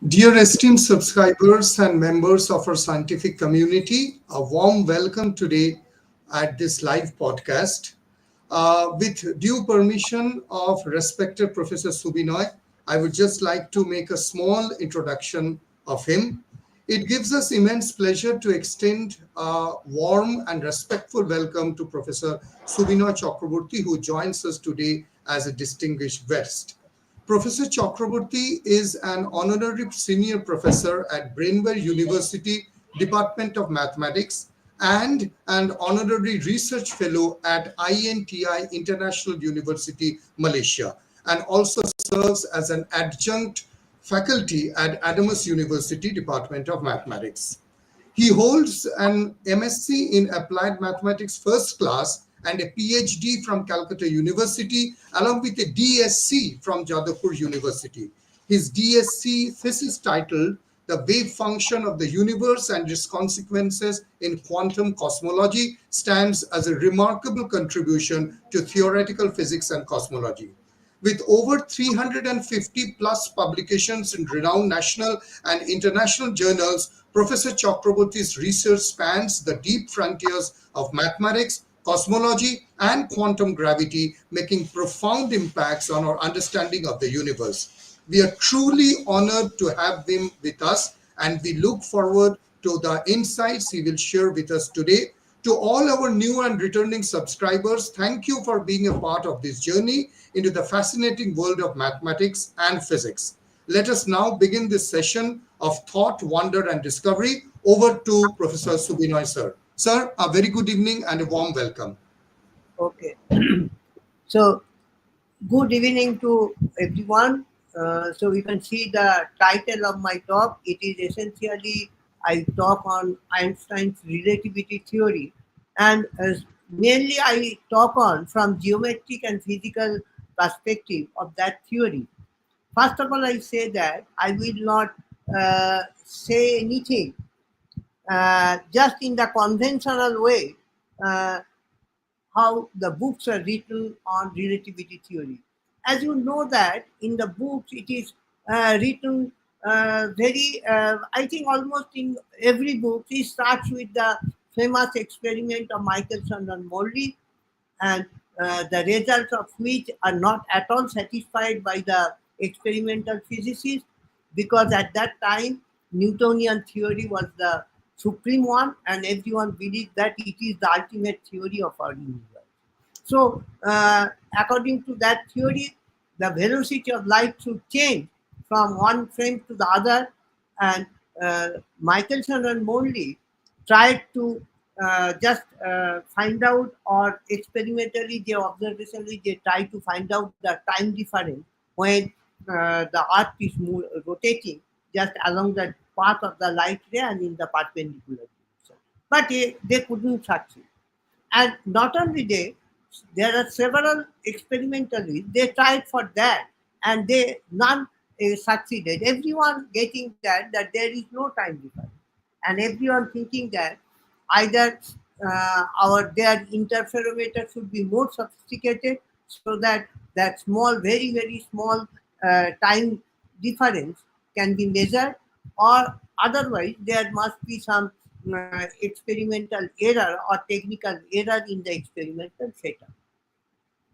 Dear esteemed subscribers and members of our scientific community, a warm welcome today at this live podcast. With due permission of respected Professor Subenoy, I would just like to make a small introduction of him. It gives us immense pleasure to extend a warm and respectful welcome to Professor Subenoy Chakroborty, who joins us today as a distinguished guest. Professor Chakraborty is an honorary senior professor at Brainware University, Dept.of Mathematics, and an honorary research fellow at INTI International University, Malaysia, and also serves as an adjunct faculty at ADAMAS University, Department of Mathematics. He holds an MSc in Applied Mathematics First Class and a PhD from Calcutta University, along with a DSc from Javdavpur University. His DSc thesis titled The Wave Function of the Universe and Its Consequences in Quantum Cosmology stands as a remarkable contribution to theoretical physics and cosmology. With over 350 plus publications in renowned national and international journals, Professor Chakraborty's research spans the deep frontiers of mathematics, cosmology, and quantum gravity, making profound impacts on our understanding of the universe. We are truly honored to have him with us, and we look forward to the insights he will share with us today. To all our new and returning subscribers, thank you for being a part of this journey into the fascinating world of mathematics and physics. Let us now begin this session of thought, wonder, and discovery. Over to Professor Subenoy, sir. Sir, a very good evening and a warm welcome. Okay. So, good evening to everyone. So, you can see the title of my talk. It is essentially I talk on Einstein's relativity theory, and mainly I talk on from geometric and physical perspective of that theory. First of all, I say that I will not say anything just in the conventional way how the books are written on relativity theory. As you know that in the books it is written I think almost in every book it starts with the famous experiment of Michelson and Morley, and the results of which are not at all satisfied by the experimental physicists, because at that time Newtonian theory was the supreme one and everyone believed that it is the ultimate theory of our universe. So according to that theory, the velocity of light should change from one frame to the other, and Michelson and Morley tried to just find out, or experimentally, they observationally, they try to find out the time difference when the Earth is rotating just along the path of the light ray and in the perpendicular direction. But they couldn't succeed. And not only there are several experimentalists, they tried for that and none succeeded. Everyone getting that there is no time difference. And everyone thinking that either their interferometer should be more sophisticated so that that small, very, very small time difference can be measured, or otherwise there must be some experimental error or technical error in the experimental setup.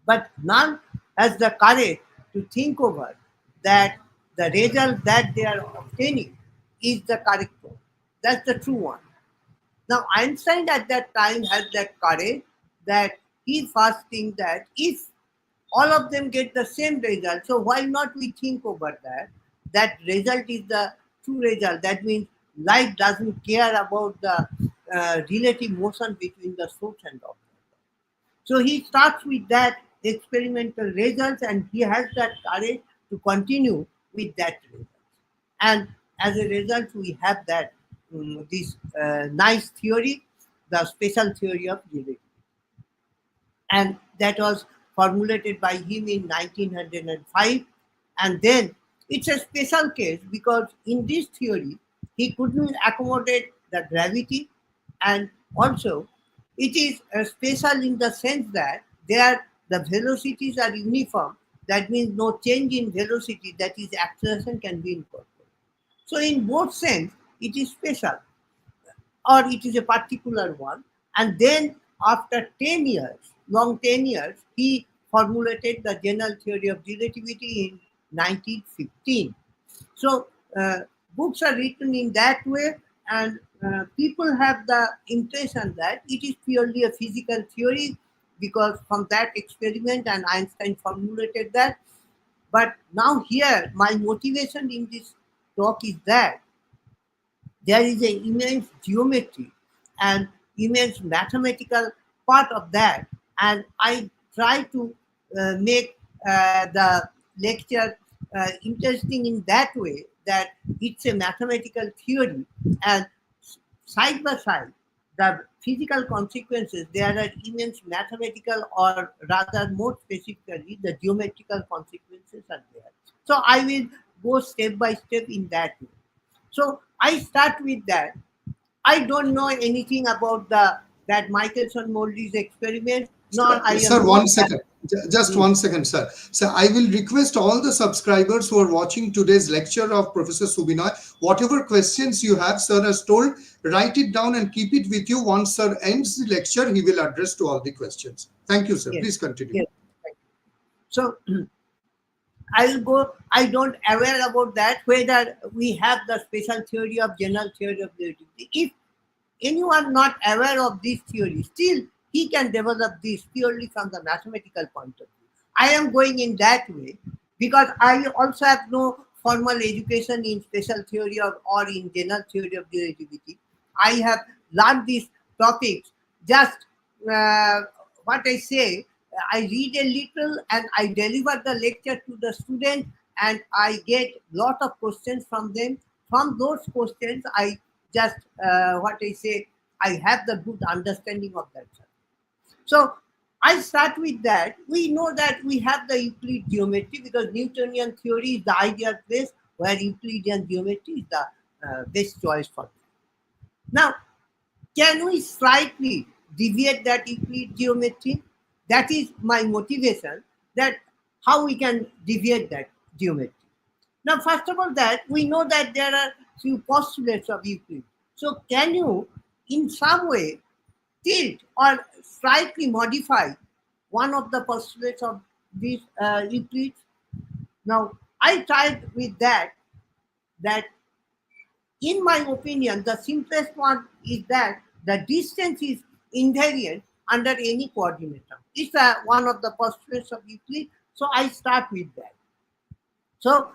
But none has the courage to think over that the result that they are obtaining is the correct one. That's the true one. Now, Einstein at that time had that courage that he first think that if all of them get the same result, so why not we think over that? That result is the true result. That means light doesn't care about the relative motion between the source and object. So he starts with that experimental results, and he has that courage to continue with that result. And as a result, we have that this nice theory, the special theory of relativity. And that was formulated by him in 1905. And then it's a special case because in this theory, he couldn't accommodate the gravity, and also it is special in the sense that the velocities are uniform. That means no change in velocity, that is acceleration, can be incorporated. So in both sense, it is special or it is a particular one. And then after 10 years, long 10 years, he formulated the general theory of relativity in 1915. So books are written in that way, and people have the impression that it is purely a physical theory because from that experiment and Einstein formulated that. But now here, my motivation in this talk is that there is an immense geometry and immense mathematical part of that, and I try to make the lecture interesting in that way that it's a mathematical theory, and side by side the physical consequences, there are immense mathematical, or rather more specifically the geometrical consequences are there. So I will go step by step in that way. So I start with that. I don't know anything about the that Michelson-Morley's experiment, nor I am Sir, not one that. second. Just Hmm. 1 second, sir. So I will request all the subscribers who are watching today's lecture of Professor Subenoy, whatever questions you have, sir has told, write it down and keep it with you. Once sir ends the lecture, he will address to all the questions. Thank you, sir. Yes, Please continue. yes. So I'll go. I don't aware about that whether we have the special theory of general theory of relativity. If anyone not aware of this theory, still he can develop this purely from the mathematical point of view. I am going in that way because I also have no formal education in special theory of, or in general theory of relativity. I have learned these topics just uh, what I say. I read a little and I deliver the lecture to the student, and I get lot of questions from them. From those questions, I just what I say, I have the good understanding of that. So I start with that. We know that we have the Euclid geometry because Newtonian theory is the ideal place where Euclidean geometry is the best choice for that. Now, can we slightly deviate that Euclid geometry? That is my motivation, that how we can deviate that geometry. Now, first of all, that we know that there are few postulates of Euclid. So, can you, in some way, tilt or slightly modify one of the postulates of this Euclid? Now, I tried with that. That, in my opinion, the simplest one is that the distance is invariant under any coordinate term. It's one of the postulates of Euclid. So, I start with that. So,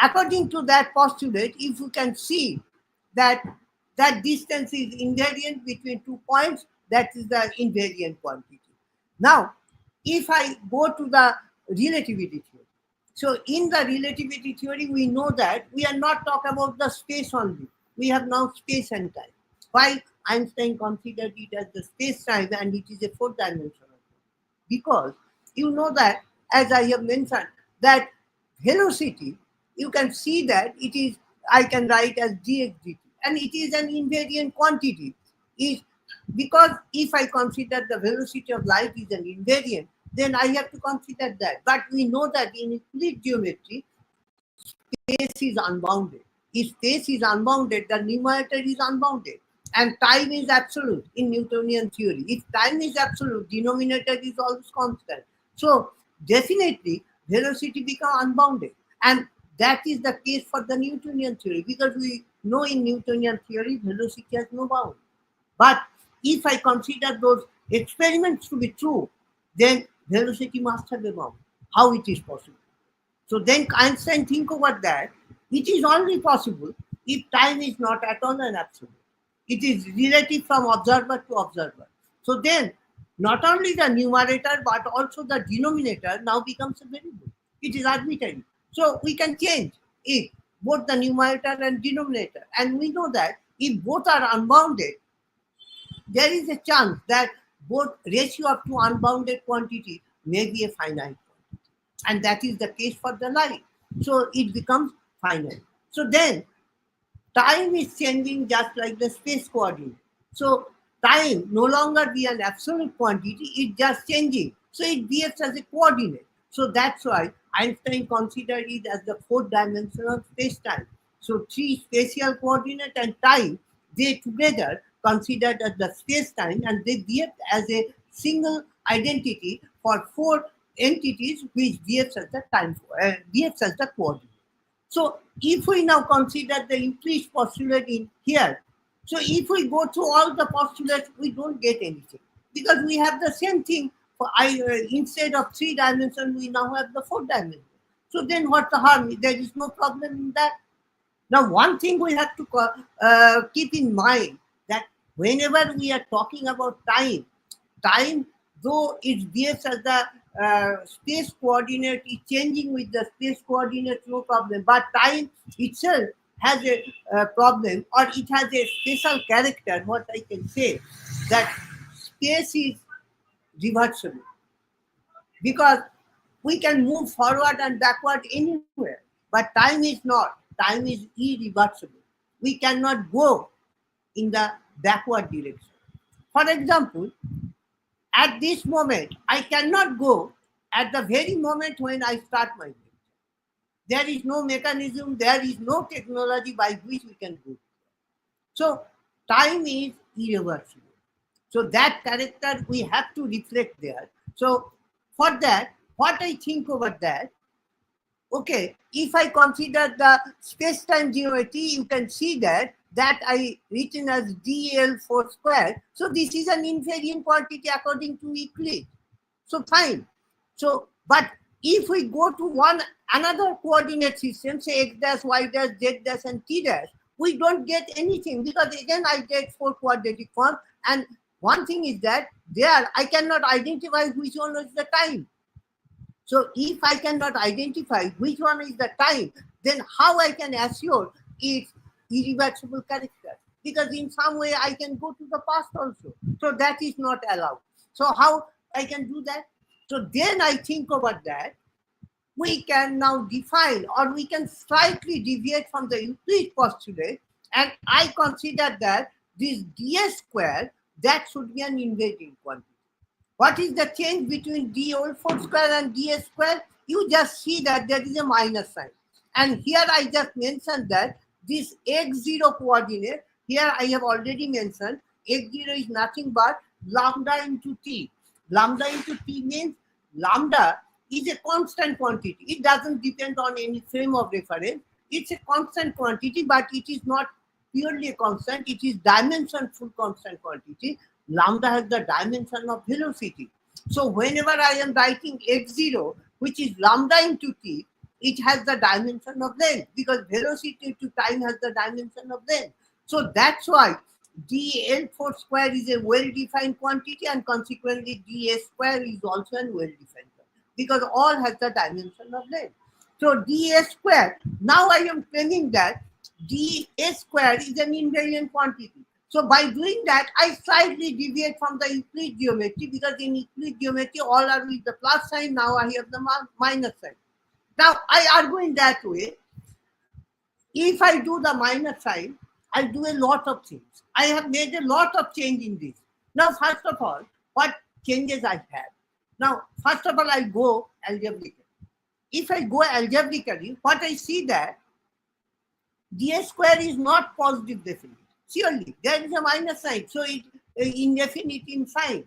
according to that postulate, if you can see that that distance is invariant between 2 points, that is the invariant quantity. Now, if I go to the relativity theory, so in the relativity theory, we know that we are not talking about the space only. We have now space and time. Why Einstein considered it as the space time and it is a four-dimensional? Because you know that, as I have mentioned, that velocity, you can see that it is, I can write as dx dt, and it is an invariant quantity. Is because if I consider the velocity of light is an invariant, then I have to consider that. But we know that in Euclid geometry, space is unbounded. If space is unbounded, the numerator is unbounded. And time is absolute in Newtonian theory. If time is absolute, denominator is always constant. So definitely velocity becomes unbounded. And that is the case for the Newtonian theory, because we know in Newtonian theory velocity has no bound. But if I consider those experiments to be true, then velocity must have a bound. How it is possible? So then Einstein think about that. It is only possible if time is not at all an absolute. It is relative from observer to observer. So then not only the numerator but also the denominator now becomes a variable. It is arbitrary. So we can change it, both the numerator and denominator. And we know that if both are unbounded, there is a chance that both ratio of two unbounded quantity may be a finite quantity. And that is the case for the light. So it becomes finite. So then time is changing just like the space coordinate. So time no longer be an absolute quantity, it's just changing. So it behaves as a coordinate. So that's why Einstein considered it as the fourth dimensional space-time. So three spatial coordinate and time, they together considered as the space-time, and they behave as a single identity for four entities which behaves as the time, behaves as the coordinate. So if we now consider the Euclid's postulate in here, so if we go through all the postulates, we don't get anything because we have the same thing. For instead of 3 dimensions, we now have the 4 dimensions. So then what's the harm? There is no problem in that. Now, one thing we have to keep in mind that whenever we are talking about time, though it behaves as the space coordinate is changing with the space coordinate, no problem. But time itself has a problem, or it has a special character. What I can say that space is reversible because we can move forward and backward anywhere, but time is not. Time is irreversible. We cannot go in the backward direction. For example, at this moment, I cannot go at the very moment when I start my lecture. There is no mechanism, there is no technology by which we can go. So time is irreversible. So that character we have to reflect there. So for that, what I think over that, okay, if I consider the space-time geometry, you can see that I written as DL4 square. So this is an invariant quantity according to Euclid. So fine. So, but if we go to another coordinate system, say x dash, y dash, z dash, and t dash, we don't get anything because again I get 4 quadratic form. And one thing is that there I cannot identify which one is the time. So if I cannot identify which one is the time, then how I can assure its irreversible character? Because in some way I can go to the past also. So that is not allowed. So how I can do that? So then I think about that. We can now define, or we can slightly deviate from the Euclid postulate, and I consider that this ds square, that should be an invariant quantity. What is the change between d whole 4 square and ds square? You just see that there is a minus sign. And here I just mentioned that this x0 coordinate, here I have already mentioned, x0 is nothing but lambda into t. Lambda into t means lambda is a constant quantity. It doesn't depend on any frame of reference. It's a constant quantity, but it is not purely a constant. It is dimensionful constant quantity. Lambda has the dimension of velocity. So whenever I am writing x0, which is lambda into t, it has the dimension of length because velocity to time has the dimension of length. So that's why dl4 square is a well-defined quantity, and consequently ds square is also a well-defined quantity because all has the dimension of length. So ds square, now I am claiming that ds square is an invariant quantity. So by doing that, I slightly deviate from the Euclid geometry because in Euclid geometry, all are with the plus sign. Now I have the minus sign. Now I argue in that way. If I do the minus sign, I do a lot of things. I have made a lot of change in this. Now, first of all, what changes I have? Now, first of all, I go algebraically. If I go algebraically, what I see that ds square is not positive definite. Surely, there is a minus sign, so it is indefinite in sign.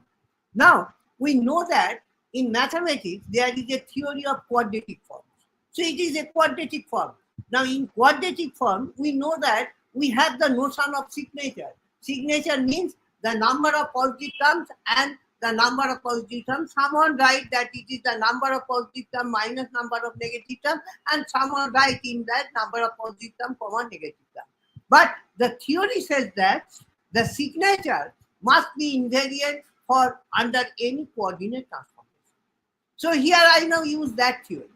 Now, we know that in mathematics, there is a theory of quadratic forms. So it is a quadratic form. Now, in quadratic form, we know that we have the notion of signature. Signature means the number of positive terms and the number of positive terms. Someone write that it is the number of positive terms minus number of negative terms, and someone write in that number of positive terms, negative terms. But the theory says that the signature must be invariant for under any coordinate transformation. So here I now use that theory.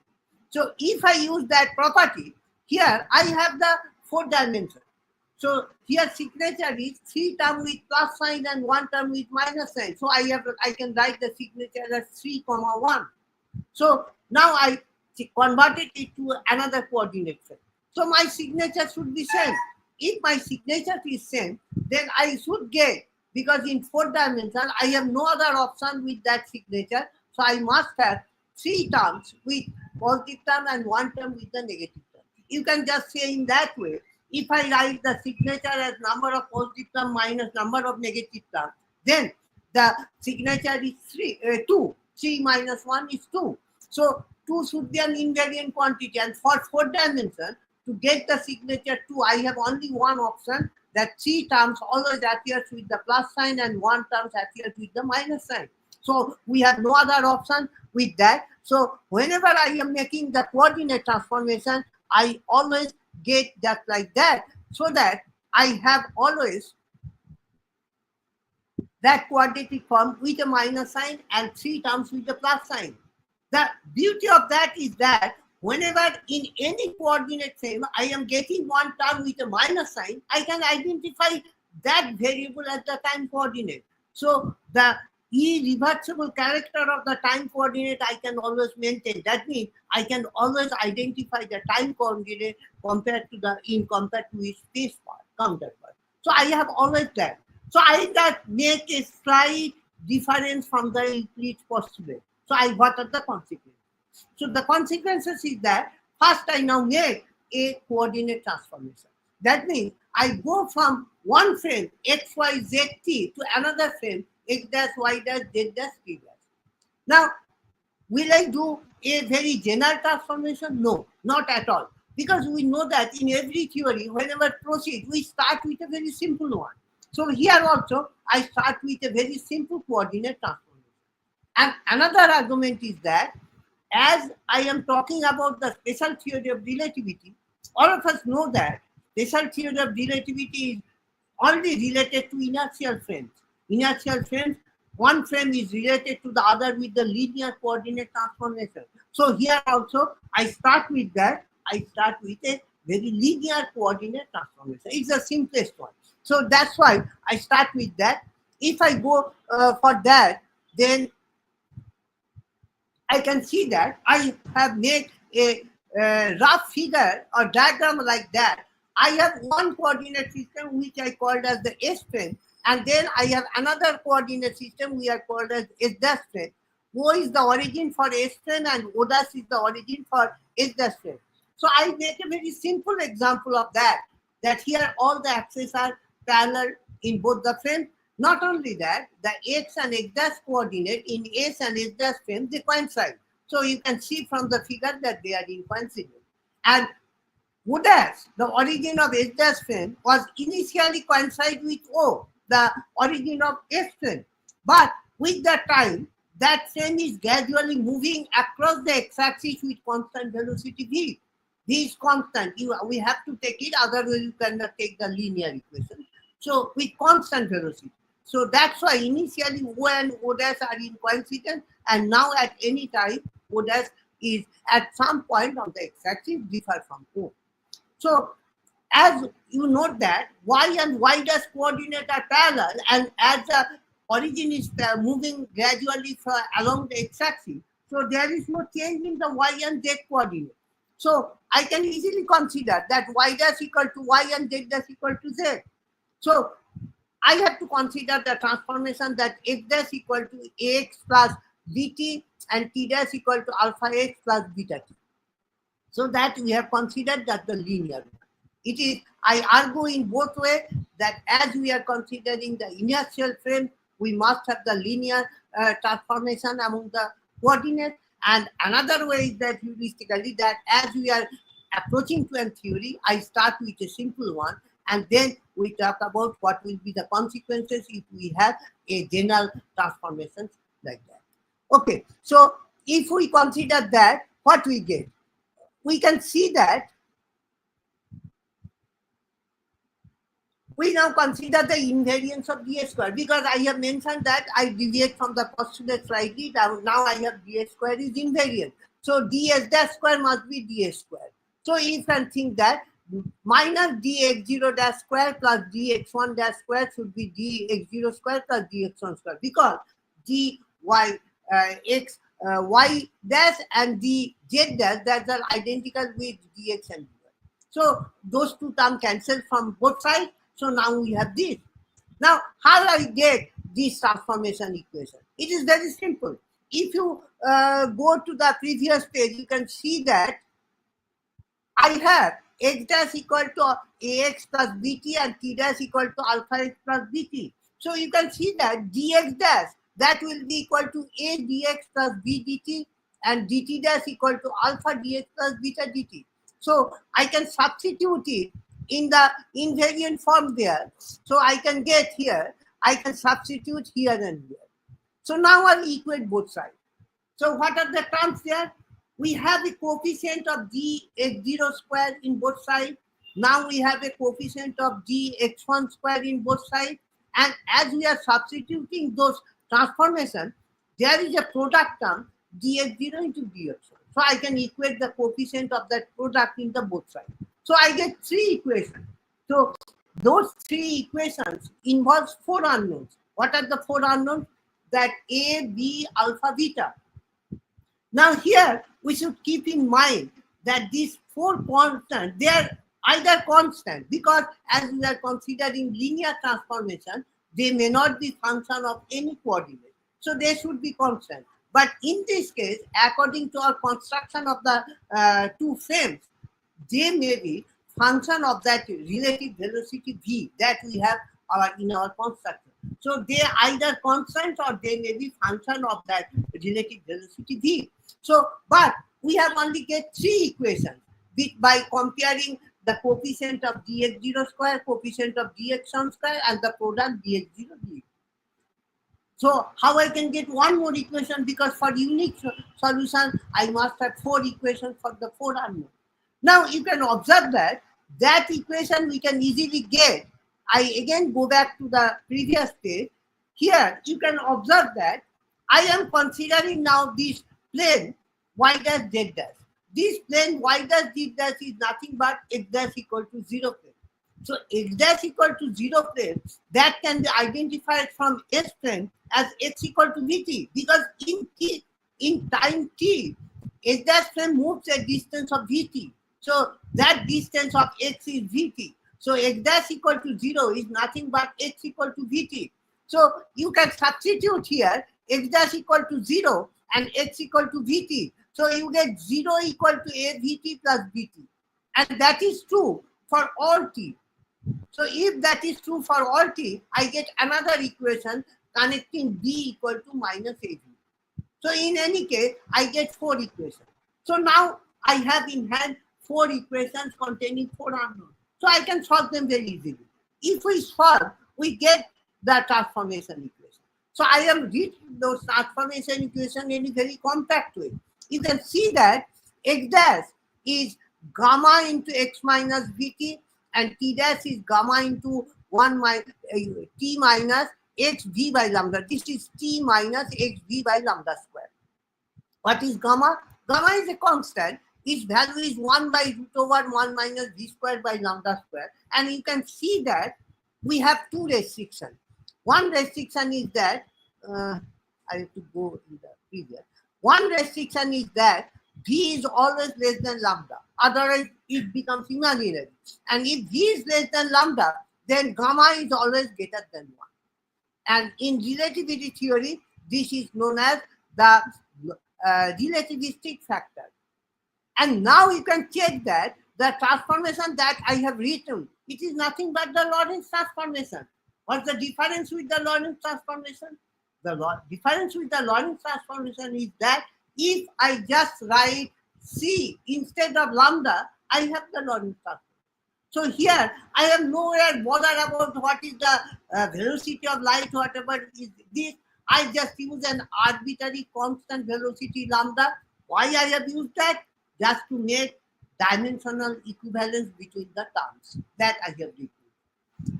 So if I use that property, here I have the 4 dimensions. So here signature is 3 term with plus sign and 1 term with minus sign. So I can write the signature as 3, 1. So now I converted it to another coordinate frame. So my signature should be same. If my signature is same, then I should get, because in 4 dimensions, I have no other option with that signature. So I must have 3 terms with positive term and 1 term with the negative term. You can just say in that way if I write the signature as number of positive term minus number of negative term, then the signature is 2. 3 minus 1 is 2. So 2 should be an invariant quantity, and for 4 dimension, to get the signature 2, I have only one option, that 3 terms always appears with the plus sign and 1 terms appears with the minus sign. So we have no other option with that. So whenever I am making the coordinate transformation, I always get that like that, so that I have always that quadratic form with a minus sign and 3 terms with a plus sign. The beauty of that is that whenever in any coordinate frame I am getting one term with a minus sign, I can identify that variable as the time coordinate. So the irreversible character of the time coordinate I can always maintain. That means I can always identify the time coordinate compared to its space counterpart. So I have always that. So I that make a slight difference from the Euclid's postulate. So what are the consequences? So the consequences is that first I now make a coordinate transformation. That means I go from one frame x, y, z, t to another frame x dash, y dash, z dash, t dash. Now, will I do a very general transformation? No, not at all. Because we know that in every theory, whenever proceed, we start with a very simple one. So here also, I start with a very simple coordinate transformation. And another argument is that as I am talking about the special theory of relativity, all of us know that special theory of relativity is only related to inertial frames. Inertial frames, one frame is related to the other with the linear coordinate transformation. So here also, I start with that. I start with a very linear coordinate transformation. It's the simplest one. So that's why I start with that. If I go for that, then I can see that I have made a rough figure or diagram like that. I have one coordinate system which I called as the S frame, and then I have another coordinate system we are called as S dash frame. O is the origin for S frame and O dash is the origin for S dash frame. So I make a very simple example of that here all the axes are parallel in both the frames. Not only that, the x and x dash coordinate in S and S dash frame, they coincide. So you can see from the figure that they are in coincidence. And O dash, the origin of S dash frame, was initially coincide with O, the origin of S frame. But with the time, that frame is gradually moving across the x-axis with constant velocity v. V is constant. We have to take it, otherwise you cannot take the linear equation. So with constant velocity. So that's why initially O and O dash are in coincidence, and now at any time O dash is at some point on the x-axis differ from O. So as you note that y and y dash coordinate are parallel, and as the origin is moving gradually along the x-axis, so there is no change in the y and z coordinate. So I can easily consider that y dash equal to y and z dash equal to z. So I have to consider the transformation that x dash equal to ax plus bt and t dash equal to alpha x plus beta t. So that we have considered that the linear. It is, I argue in both ways that as we are considering the inertial frame, we must have the linear transformation among the coordinates. And another way is that heuristically, that as we are approaching to a theory, I start with a simple one, and then we talk about what will be the consequences if we have a general transformation like that. Okay, so if we consider that, what we get? We can see that we now consider the invariance of dA square, because I have mentioned that I deviate from the postulate slightly. Now I have dA square is invariant. So ds dash square must be dA square. So you can think that minus dx0 dash square plus dx1 dash square should be dx0 square plus dx1 square, because dy x y dash and the z dash, that are identical with dx and dy. So those two terms cancel from both sides. So now we have this. Now how do I get this transformation equation? It is very simple. If you go to the previous page, you can see that I have x dash equal to ax plus bt and t dash equal to alpha x plus bt. So you can see that dx dash, that will be equal to a dx plus b dt, and dt dash equal to alpha dx plus beta dt. So I can substitute it in the invariant form there. So I can get here, I can substitute here and here. So now I'll equate both sides. So what are the terms there? We have a coefficient of dx0 square in both sides. Now we have a coefficient of dx1 square in both sides. And as we are substituting those transformations, there is a product term dx0 into dx1. So I can equate the coefficient of that product in the both sides. So I get 3 equations. So those 3 equations involves 4 unknowns. What are the 4 unknowns? That a, b, alpha, beta. Now here we should keep in mind that these 4 constants, they are either constant, because as we are considering linear transformation, they may not be function of any coordinate. So they should be constant. But in this case, according to our construction of the 2 frames, they may be function of that relative velocity v that we have in our construction. So they are either constant or they may be function of that relative velocity v. So, but we have only get 3 equations by comparing the coefficient of dx0 square, coefficient of dx1 square, and the product dx0 dx. So how I can get 1 more equation, because for unique solution I must have 4 equations for the 4 unknowns. Now you can observe that equation we can easily get. I again go back to the previous page. Here you can observe that I am considering now this plane y dash z dash. This plane y dash z dash is nothing but x dash equal to 0 plane. So x dash equal to 0 plane, that can be identified from S plane as x equal to vt, because in time t, x dash plane moves a distance of vt. So that distance of x is vt. So x dash equal to 0 is nothing but x equal to vt. So you can substitute here x dash equal to 0 and x equal to vt. So you get 0 equal to a vt plus bt. And that is true for all t. So if that is true for all t, I get another equation connecting b equal to minus ab. So in any case, I get 4 equations. So now I have in hand 4 equations containing 4 unknowns. So I can solve them very easily. If we solve, we get the transformation equation. So I am writing those transformation equations in a very compact way. You can see that x dash is gamma into x minus vt, and t dash is gamma into t minus x v by lambda. This is t minus x v by lambda square. What is gamma? Gamma is a constant. Its value is 1 by root over 1 minus v squared by lambda square. And you can see that we have 2 restrictions. One restriction is that, I have to go in the previous. One restriction is that v is always less than lambda. Otherwise, it becomes imaginary. And if v is less than lambda, then gamma is always greater than 1. And in relativity theory, this is known as the relativistic factor. And now you can check that the transformation that I have written, it is nothing but the Lorentz transformation. What's the difference with the Lorentz transformation? The difference with the Lorentz transformation is that if I just write c instead of lambda, I have the Lorentz transformation. So here I am nowhere bothered about what is the velocity of light, whatever is this. I just use an arbitrary constant velocity lambda. Why I have used that? Just to make dimensional equivalence between the terms that I have written.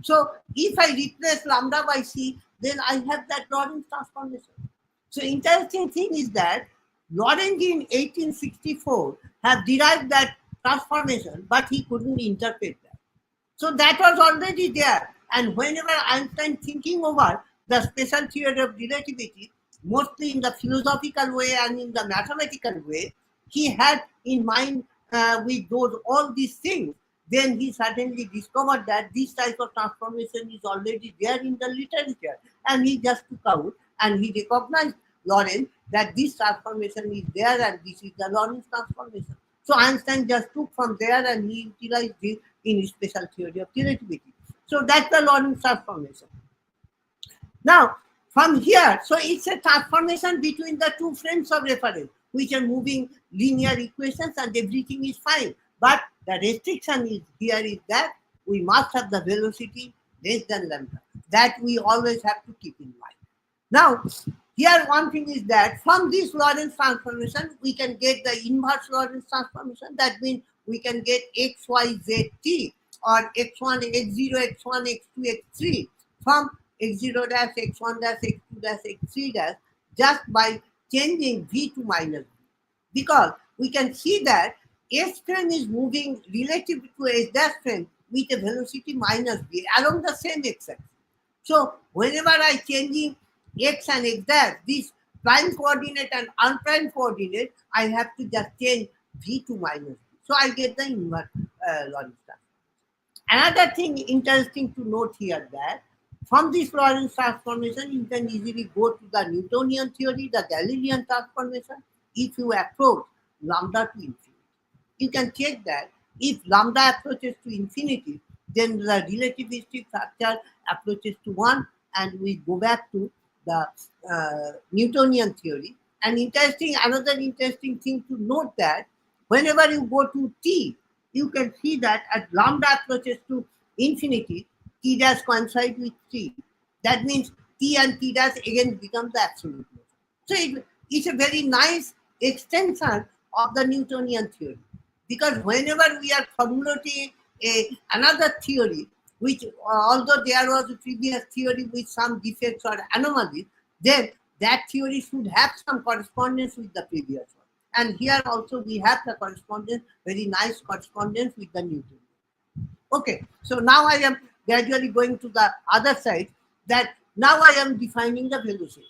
So if I replace lambda by c, then I have that Lorentz transformation. So interesting thing is that Lorentz in 1864 have derived that transformation, but he couldn't interpret that. So that was already there. And whenever Einstein thinking over the special theory of relativity, mostly in the philosophical way and in the mathematical way, he had in mind with all these things. Then he suddenly discovered that this type of transformation is already there in the literature. And he just took out and he recognized Lorentz that this transformation is there and this is the Lorentz transformation. So Einstein just took from there and he utilized it in his special theory of relativity. So that's the Lorentz transformation. Now, from here, so it's a transformation between the two frames of reference, which are moving linear equations and everything is fine. But the restriction is here is that we must have the velocity less than lambda. That we always have to keep in mind. Now, here one thing is that from this Lorentz transformation, we can get the inverse Lorentz transformation. That means we can get x, y, z, t, or x1, x0, x1, x2, x3 from x0 dash, x1 dash, x2 dash, x3 dash just by changing v to minus v. Because we can see that s frame is moving relative to s dash frame with a velocity minus v along the same x-axis. So whenever I changing x and x dash, this prime coordinate and unprime coordinate, I have to just change v to minus v. So I get the inverse Lorentz transformation. Another thing interesting to note here that from this Lorentz transformation, you can easily go to the Newtonian theory, the Galilean transformation, if you approach lambda to infinity. You can check that if lambda approaches to infinity, then the relativistic structure approaches to 1 and we go back to the Newtonian theory. And another interesting thing to note that whenever you go to t, you can see that as lambda approaches to infinity, t dash coincide with t. That means t and t dash again becomes the absolute motion. So it's a very nice extension of the Newtonian theory. Because whenever we are formulating another theory, which although there was a previous theory with some defects or anomalies, then that theory should have some correspondence with the previous one. And here also we have the correspondence, very nice correspondence with the Newtonian. Okay, so now I am gradually going to the other side, that now I am defining the velocity.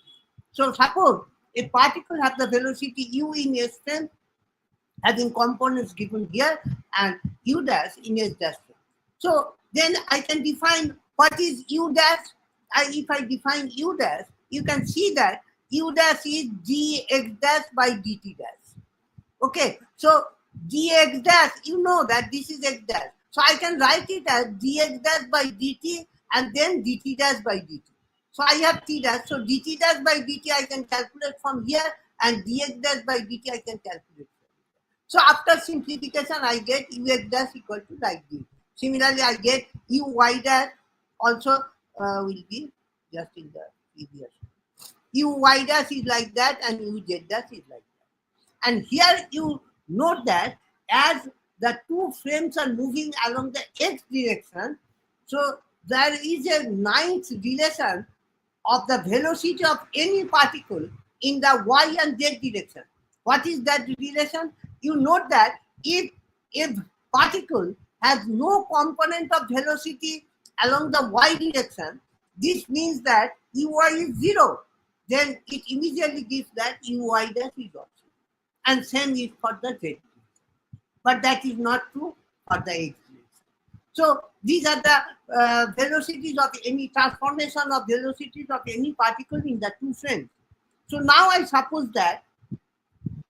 So suppose a particle has the velocity u in s frame, having components given here, and u dash in s dash frame. So then I can define what is u dash. If I define u dash, you can see that u dash is dx dash by dt dash. Okay, so dx dash, you know that this is x dash. So I can write it as dx dash by dt and then dt dash by dt. So I have t dash. So dt dash by dt I can calculate from here, and dx dash by dt I can calculate. So after simplification, I get ux dash equal to like this. Similarly, I get uy dash also will be just in the previous. Uy dash is like that and uz dash is like that. And here you note that as the two frames are moving along the x direction, so there is a nice relation of the velocity of any particle in the y and z direction. What is that relation? You note that if particle has no component of velocity along the y direction, this means that uy is 0. Then it immediately gives that uy dash is also. And same is for the z. But that is not true for the x direction. So these are the velocities of any transformation of velocities of any particle in the two frames. So now I suppose that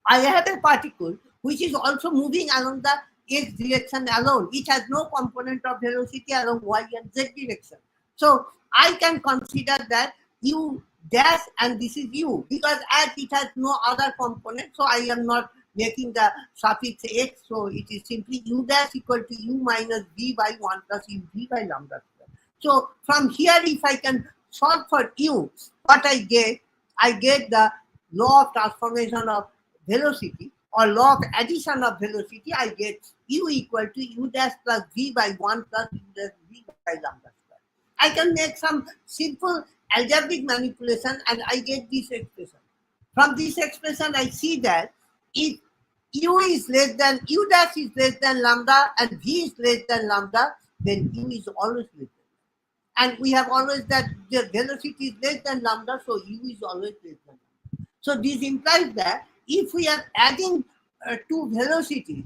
I have a particle which is also moving along the x direction alone. It has no component of velocity along y and z direction. So I can consider that u dash and this is u, because as it has no other component, so I am not making the suffix x, so it is simply u dash equal to u minus v by 1 plus uv by lambda square. So from here, if I can solve for u, what I get the law of transformation of velocity or law of addition of velocity. I get u equal to u dash plus v by 1 plus u dash v by lambda square. I can make some simple algebraic manipulation and I get this expression. From this expression, I see that if u is less than, u dash is less than lambda and v is less than lambda, then u is always less than. And we have always that the velocity is less than lambda, so u is always less than lambda. So this implies that if we are adding two velocities,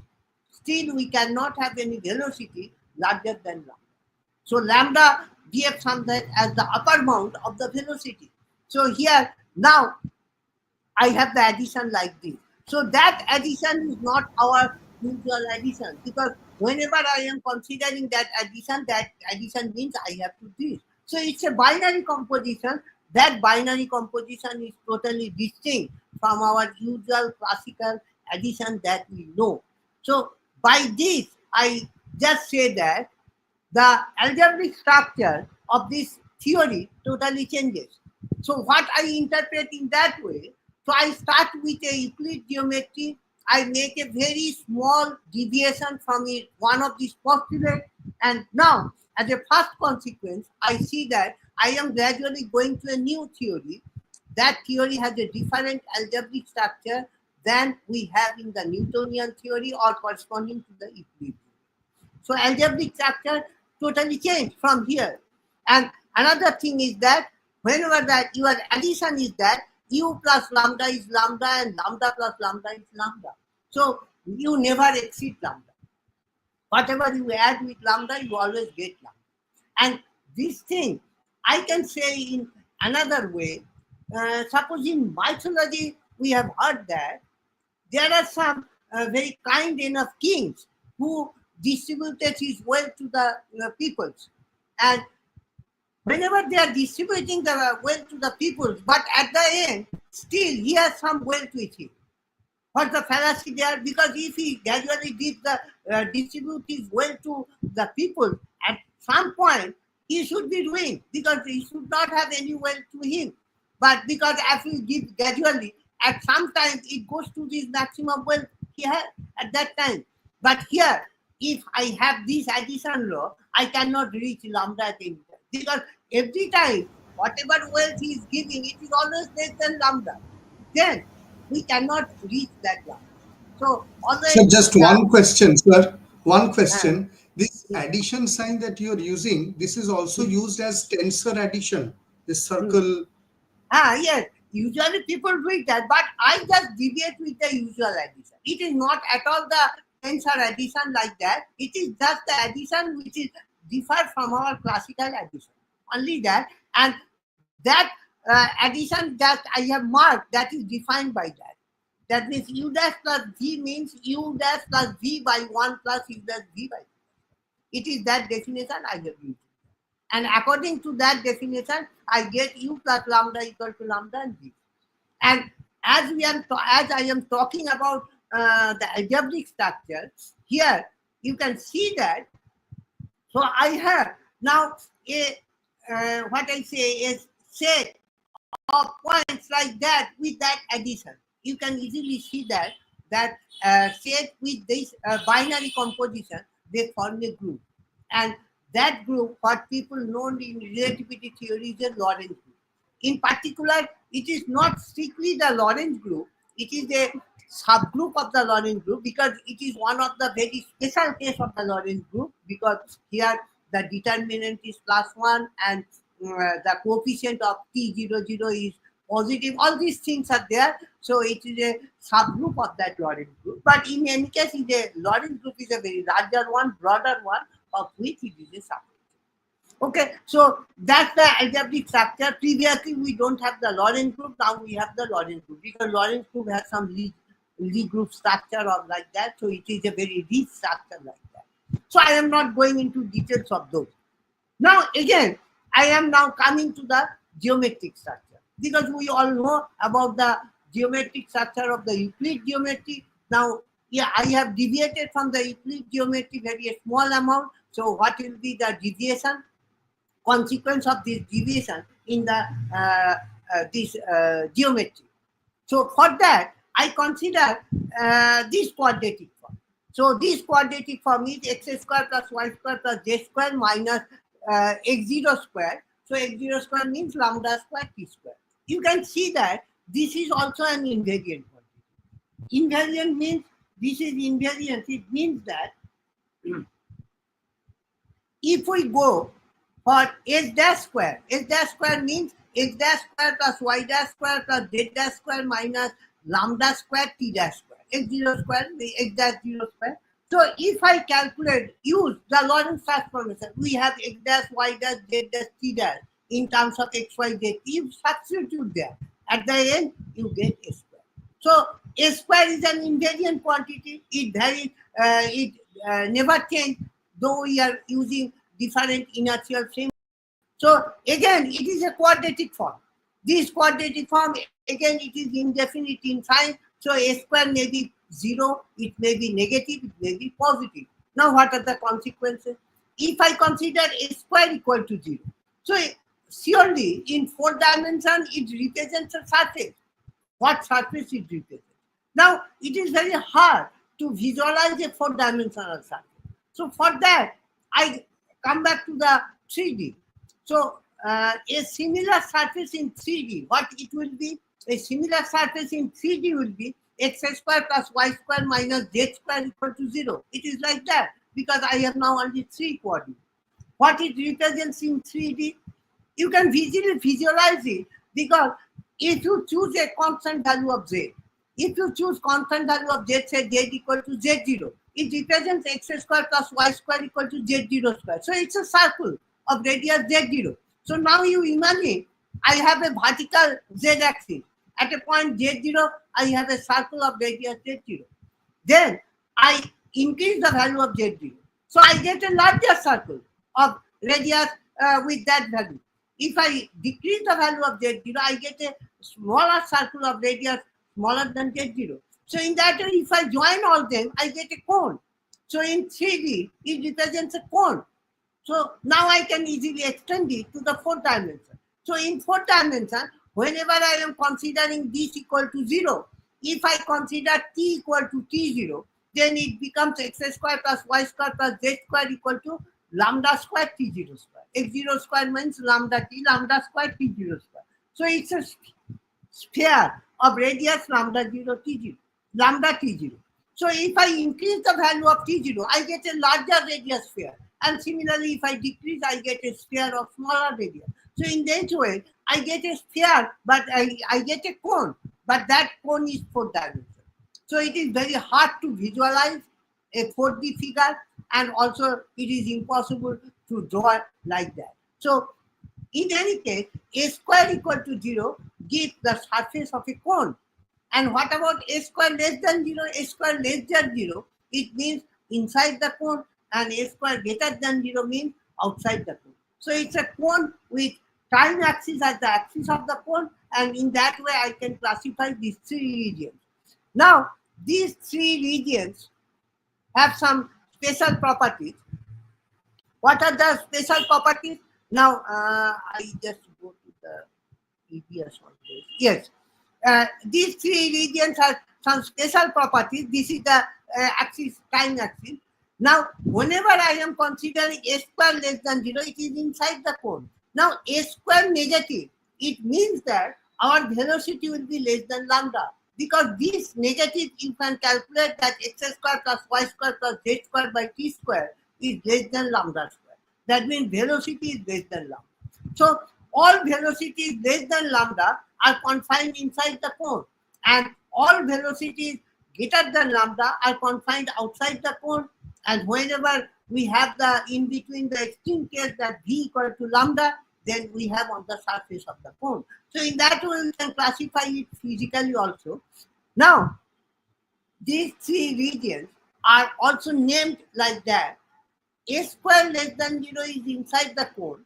still we cannot have any velocity larger than lambda. So lambda behaves something as the upper bound of the velocity. So here now I have the addition like this. So that addition is not our usual addition, because whenever I am considering that addition means I have to do it. So it's a binary composition. That binary composition is totally distinct from our usual classical addition that we know. So by this, I just say that the algebraic structure of this theory totally changes. So what I interpret in that way, so I start with a Euclid geometry, I make a very small deviation from it, one of these postulates, and now as a first consequence, I see that I am gradually going to a new theory. That theory has a different algebraic structure than we have in the Newtonian theory or corresponding to the Euclid. So algebraic structure totally changed from here. And another thing is that whenever that your addition is that u plus lambda is lambda and lambda plus lambda is lambda. So you never exceed lambda. Whatever you add with lambda, you always get lambda. And this thing, I can say in another way, suppose in mythology, we have heard that there are some very kind enough kings who distributed his wealth to the peoples. And whenever they are distributing the wealth to the peoples, but at the end, still he has some wealth with him. What's the fallacy there? Because if he gradually did the distribute his wealth to the people, at some point he should be ruined because he should not have any wealth to him. But because if he gives gradually, at some time it goes to this maximum wealth he had at that time. But here, if I have this addition law, I cannot reach lambda at any time. Because every time, whatever wealth he is giving, it is always less than lambda. Then we cannot reach that lambda. So always. So just one question, sir. One uh, question. This addition sign that you're using, this is also used as tensor addition. This circle. yes. Usually people do that, but I just deviate with the usual addition. It is not at all the tensor addition like that. It is just the addition which is different from our classical addition. Only that, and that addition that I have marked, that is defined by that. That means u dash plus v means u dash plus v by 1 plus u dash v by 2. It is that definition I have used. And according to that definition, I get u plus lambda equal to lambda and v. And as I am talking about the algebraic structure, here you can see that. So I have now a what I say is set of points like that with that addition. You can easily see that set with this binary composition, they form a group. And that group, what people know in relativity theory, is a Lorentz group. In particular, it is not strictly the Lorentz group, it is a subgroup of the Lorentz group because it is one of the very special case of the Lorentz group because here the determinant is +1 and the coefficient of t00 is positive. All these things are there. So it is a subgroup of that Lorentz group. But in any case, the Lorentz group is a very larger one, broader one, of which it is a subgroup. Okay, so that's the algebraic structure. Previously, we don't have the Lorentz group. Now we have the Lorentz group because Lorentz group has some Lie group structure or like that. So it is a very rich structure like that. So I am not going into details of those. Now again, I am now coming to the geometric structure because we all know about the geometric structure of the Euclid geometry. Now, yeah, I have deviated from the Euclid geometry very small amount. So what will be the deviation? Consequence of this deviation in the this geometry. So for that, I consider this quadratic form. So this quadratic form is x square plus y square plus z square minus x0 square. So x0 square means lambda square t square. You can see that this is also an invariant quantity. Invariant means this is invariant. It means that if we go for s dash square means x dash square plus y dash square plus z dash square minus lambda square t dash square. X0 square, x dash 0 square. So if I calculate, use the Lorentz transformation, we have x dash, y dash, z dash, t dash in terms of x, y, z. You substitute there. At the end, you get a square. So A square is an invariant quantity. It varies, never change, though we are using different inertial frame. So again, it is a quadratic form. This quadratic form, again, it is indefinite in sign. So a square may be 0, it may be negative, it may be positive. Now what are the consequences? If I consider a square equal to 0, so surely in 4 dimensions it represents a surface. What surface it represents? Now it is very hard to visualize a 4-dimensional surface. So for that, I come back to the 3D. So a similar surface in 3D, what it will be? A similar surface in 3D will be x square plus y square minus z square equal to 0. It is like that because I have now only 3 coordinates. What it represents in 3D, you can visually visualize it because if you choose a constant value of z, if you choose constant value of z, say z equal to z0, it represents x square plus y square equal to z0 square. So it's a circle of radius z0. So now you imagine I have a vertical z-axis. At a point z0, I have a circle of radius z0. Then I increase the value of z0. So I get a larger circle of radius with that value. If I decrease the value of z0, I get a smaller circle of radius smaller than z0. So in that way, if I join all them, I get a cone. So in 3D, it represents a cone. So now I can easily extend it to the 4th dimension. So in 4th dimension, whenever I am considering this equal to 0, if I consider t equal to t0, then it becomes x square plus y square plus z square equal to lambda square t0 square. X0 square means lambda square t0 square. So it's a sphere of radius lambda 0 t0, lambda t0. So if I increase the value of t0, I get a larger radius sphere. And similarly, if I decrease, I get a sphere of smaller radius. So in that way, I get a sphere, but I get a cone. But that cone is 4th dimension. So it is very hard to visualize a 4D figure, and also it is impossible to draw like that. So in any case, a square equal to 0 gives the surface of a cone. And what about a square less than 0? A square less than 0, it means inside the cone, and a square greater than 0 means outside the cone. So it's a cone with time axis as the axis of the cone, and in that way I can classify these 3 regions. Now, these 3 regions have some special properties. What are the special properties? Now, I just go to the EBS on this. Yes. These 3 regions have some special properties. This is the axis, time axis. Now, whenever I am considering a square less than 0, it is inside the cone. Now, a square negative, it means that our velocity will be less than lambda. Because this negative, you can calculate that x square plus y square plus z square by t square is less than lambda square. That means velocity is less than lambda. So, all velocities less than lambda are confined inside the cone, and all velocities greater than lambda are confined outside the cone. And whenever we have the in between the extreme case that v equal to lambda, then we have on the surface of the cone. So in that way, we can classify it physically also. Now, these 3 regions are also named like that. A square less than 0 is inside the cone.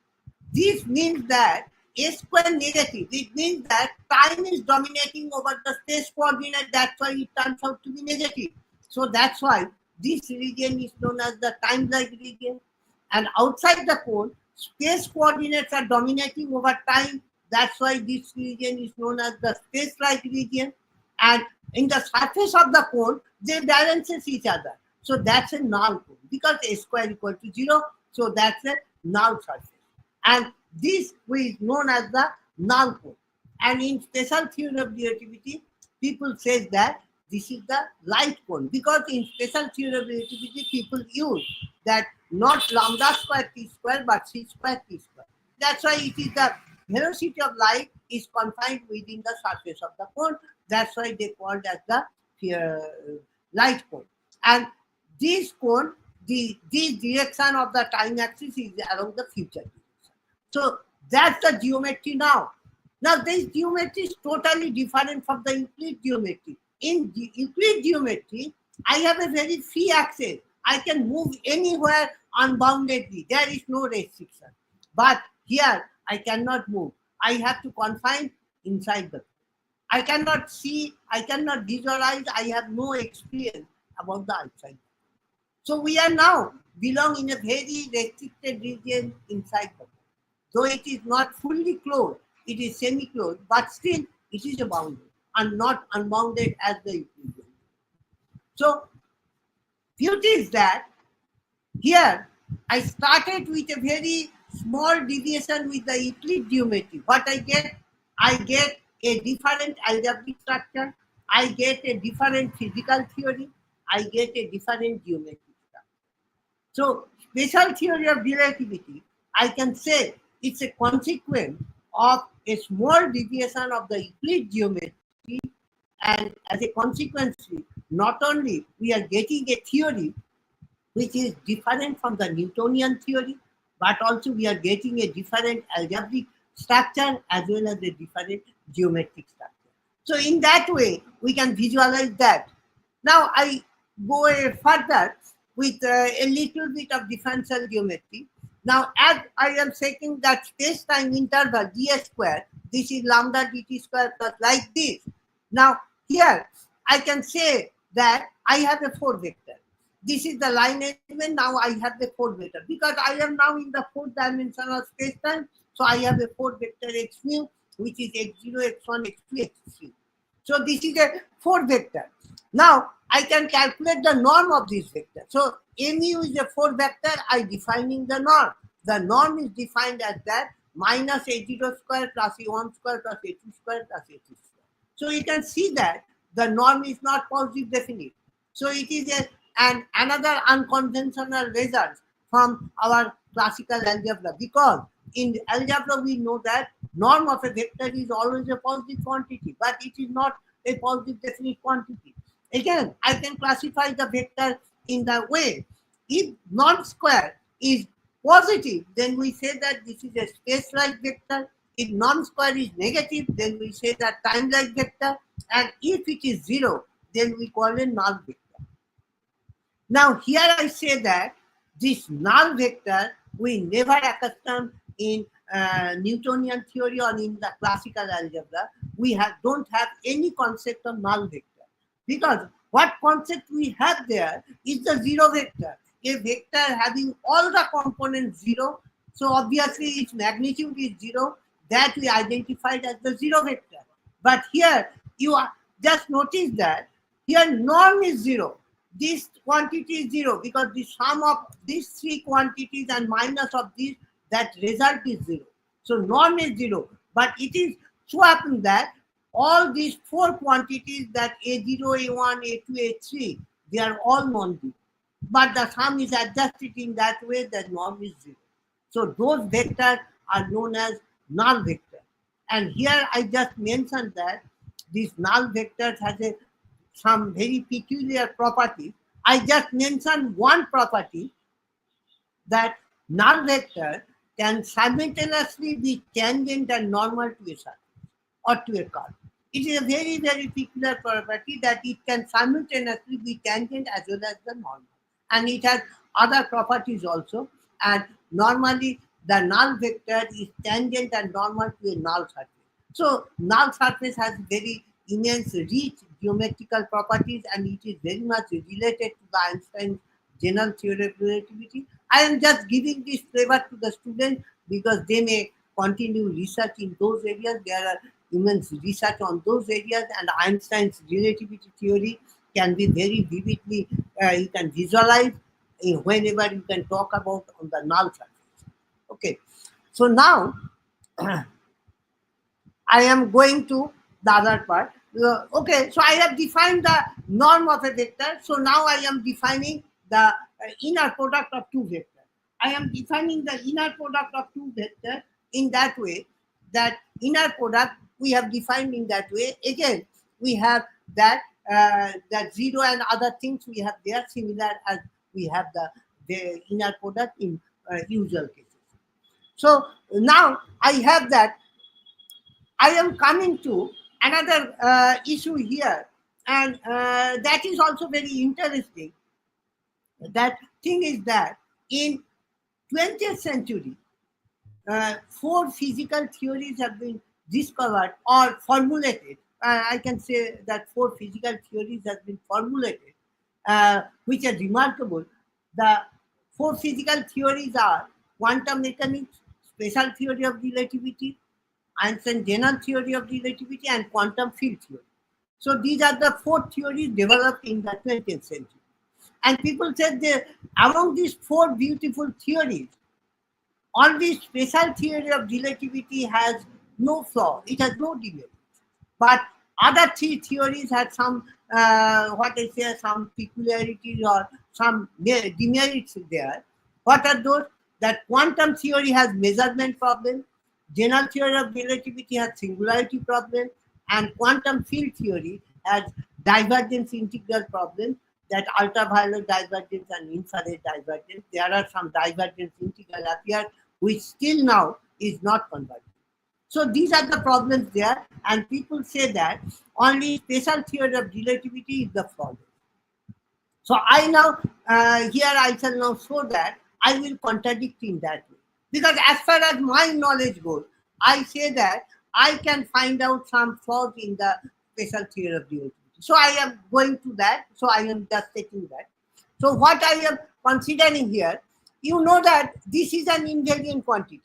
This means that a square negative, it means that time is dominating over the space coordinate. That's why it turns out to be negative. So that's why this region is known as the time-like region. And outside the cone, space coordinates are dominating over time. That's why this region is known as the space-like region. And in the surface of the cone, they balance each other. So that's a null cone because a square equal to 0. So that's a null surface. And this is known as the null cone. And in special theory of relativity, people say that this is the light cone, because in special theory of relativity, people use that not lambda square t square, but c square t square. That's why it is the velocity of light is confined within the surface of the cone. That's why they called as the light cone. And this cone, this direction of the time axis is along the future direction. So that's the geometry now. Now this geometry is totally different from the Euclid geometry. in the Euclid geometry, I have a very free access. I can move anywhere unboundedly. There is no restriction. But here, I cannot move. I have to confine inside the. I cannot see, I cannot visualize, I have no experience about the outside. So we are now belong in a very restricted region inside the. Though it is not fully closed, it is semi-closed, but still it is a boundary and not unbounded as the Euclidean. So beauty is that here I started with a very small deviation with the Euclid geometry. What I get a different algebraic structure, I get a different physical theory, I get a different geometric structure. So special theory of relativity, I can say it's a consequence of a small deviation of the Euclid geometry, and as a consequence, not only we are getting a theory which is different from the Newtonian theory, but also we are getting a different algebraic structure as well as a different geometric structure. So in that way, we can visualize that. Now I go further with a little bit of differential geometry. Now, as I am taking that space-time interval d square, this is lambda dt square plus like this. Now, here I can say that I have a 4 vector. This is the line element. Now I have the 4 vector because I am now in the 4th dimensional space-time. So I have a 4 vector x mu, which is x0, x1, x2, x3. So this is a 4 vector. Now I can calculate the norm of this vector. So mu is a 4 vector. I defining the norm. The norm is defined as that minus a0 square plus a1 square plus a2 square plus a3 square. So you can see that the norm is not positive definite. So it is another unconventional result from our classical algebra, because in algebra we know that norm of a vector is always a positive quantity, but it is not a positive definite quantity. Again, I can classify the vector in the way, if norm square is positive, then we say that this is a space-like vector. If norm square is negative, then we say that time-like vector. And if it is 0, then we call it null vector. Now here I say that this null vector we never accustomed in Newtonian theory or in the classical algebra. We don't have any concept of null vector, because what concept we have there is the 0 vector, a vector having all the components 0. So obviously its magnitude is 0, that we identified as the 0 vector. But here you just notice that here norm is 0. This quantity is 0 because the sum of these 3 quantities and minus of these, that result is 0. So norm is 0. But it is so happen that all these 4 quantities, that A0, A1, A2, A3, they are all non-zero. But the sum is adjusted in that way that norm is 0. So those vectors are known as null vector. And here I just mentioned that this null vector has some very peculiar property. I just mentioned one property, that null vector can simultaneously be tangent and normal to a surface or to a curve. It is a very, very peculiar property that it can simultaneously be tangent as well as the normal. And it has other properties also. And normally the null vector is tangent and normal to a null surface. So null surface has very immense rich geometrical properties, and it is very much related to the Einstein general theory of relativity. I am just giving this flavor to the students because they may continue research in those areas. There are immense research on those areas, and Einstein's relativity theory can be very vividly, you can visualize whenever you can talk about on the null surface. Okay, so now I am going to the other part. Okay, so I have defined the norm of a vector. So now I am defining the inner product of 2 vectors. I am defining the inner product of 2 vectors in that way. That inner product we have defined in that way. Again, we have that that 0 and other things we have there, similar as we have the inner product in usual cases. So now I have that. I am coming to another issue here, And that is also very interesting. That thing is that in 20th century, 4 physical theories have been discovered or formulated. I can say that 4 physical theories have been formulated, which are remarkable. The 4 physical theories are quantum mechanics, special theory of relativity, Einstein general theory of relativity, and quantum field theory. So these are the 4 theories developed in the 20th century. And people said that among these 4 beautiful theories, only special theory of relativity has no flaw. It has no demerit. But other 3 theories had some, some peculiarities or some demerits there. What are those? That quantum theory has measurement problem, general theory of relativity has singularity problem, and quantum field theory has divergence integral problem, that ultraviolet divergence and infrared divergence. There are some divergence integral appear, which still now is not convergent. So these are the problems there, and people say that only special theory of relativity is the problem. So I now, here I shall now show that I will contradict in that way. Because as far as my knowledge goes, I say that I can find out some flaws in the special theory of relativity. So I am going to that. So I am just taking that. So what I am considering here, you know that this is an invariant quantity.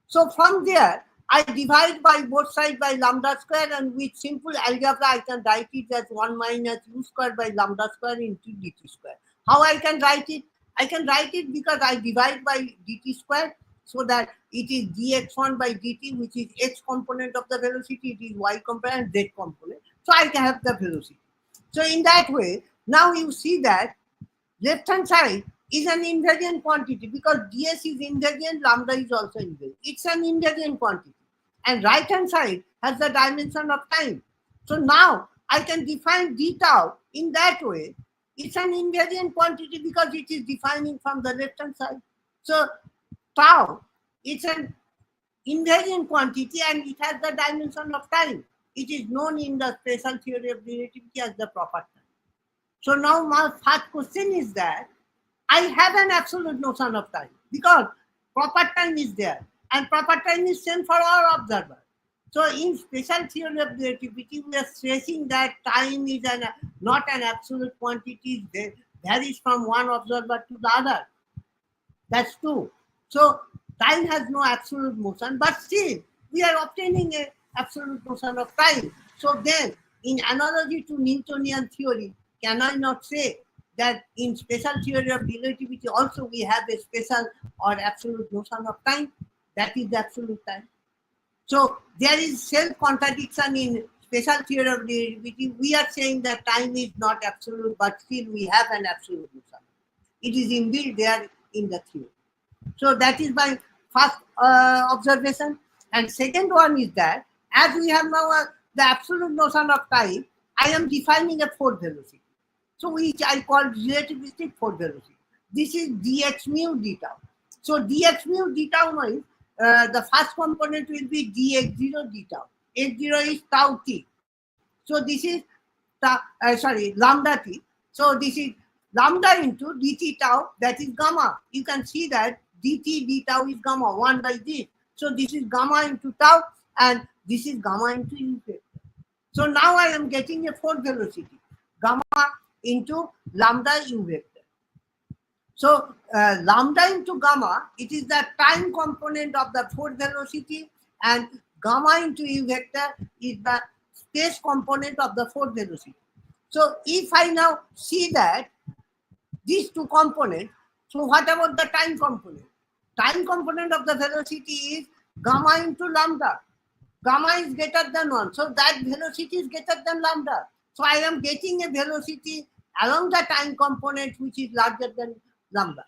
So from there, I divide by both sides by lambda square, and with simple algebra, I can write it as 1 minus u square by lambda square into dt square. How I can write it? I can write it because I divide by dt square, so that it is dx1 by dt, which is x component of the velocity, it is y component, z component. So I can have the velocity. So in that way, now you see that left hand side is an invariant quantity because ds is invariant, lambda is also invariant. It's an invariant quantity. And right hand side has the dimension of time. So now I can define d tau in that way. It's an invariant quantity because it is defining from the left hand side. So tau, it's an invariant quantity and it has the dimension of time. It is known in the special theory of relativity as the proper time. So now my first question is that I have an absolute notion of time because proper time is there, and proper time is same for all observers. So in special theory of relativity, we are stressing that time is not an absolute quantity, it varies from one observer to the other. That's true. So time has no absolute motion, but still we are obtaining an absolute motion of time. So then, in analogy to Newtonian theory, can I not say that in special theory of relativity also we have a special or absolute notion of time? That is the absolute time. So there is self-contradiction in special theory of relativity. We are saying that time is not absolute, but still we have an absolute notion. It is inbuilt there in the theory. So that is my first observation. And second one is that as we have now the absolute notion of time, I am defining a fourth velocity. So which I call relativistic fourth velocity. This is dx mu d tau. So dx mu d tau means the first component will be dx0 d tau. x0 is tau t. So this is lambda t. So this is lambda into dt tau, that is gamma. You can see that dt d tau is gamma 1 by this. So this is gamma into tau and this is gamma into u vector. So now I am getting a fourth velocity, gamma into lambda u vector. So lambda into gamma, it is the time component of the fourth velocity, and gamma into u vector is the space component of the fourth velocity. So if I now see that these two components, so what about the time component? Time component of the velocity is gamma into lambda. Gamma is greater than 1. So that velocity is greater than lambda. So I am getting a velocity along the time component which is larger than lambda.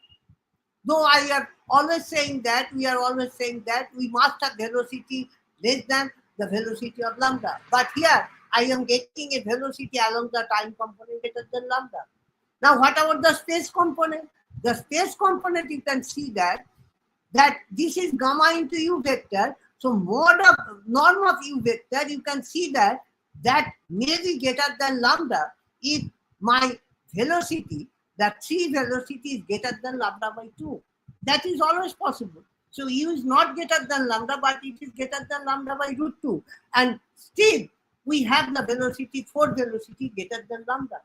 Though I am always saying that, we are always saying that we must have velocity less than the velocity of lambda. But here I am getting a velocity along the time component greater than lambda. Now what about the space component? The space component, you can see that this is gamma into u vector. So mode of norm of u vector, you can see that may be greater than lambda, if my velocity, the 3 velocity is greater than lambda by 2. That is always possible. So u is not greater than lambda, but it is greater than lambda by root 2. And still, we have the velocity, 4 velocity greater than lambda.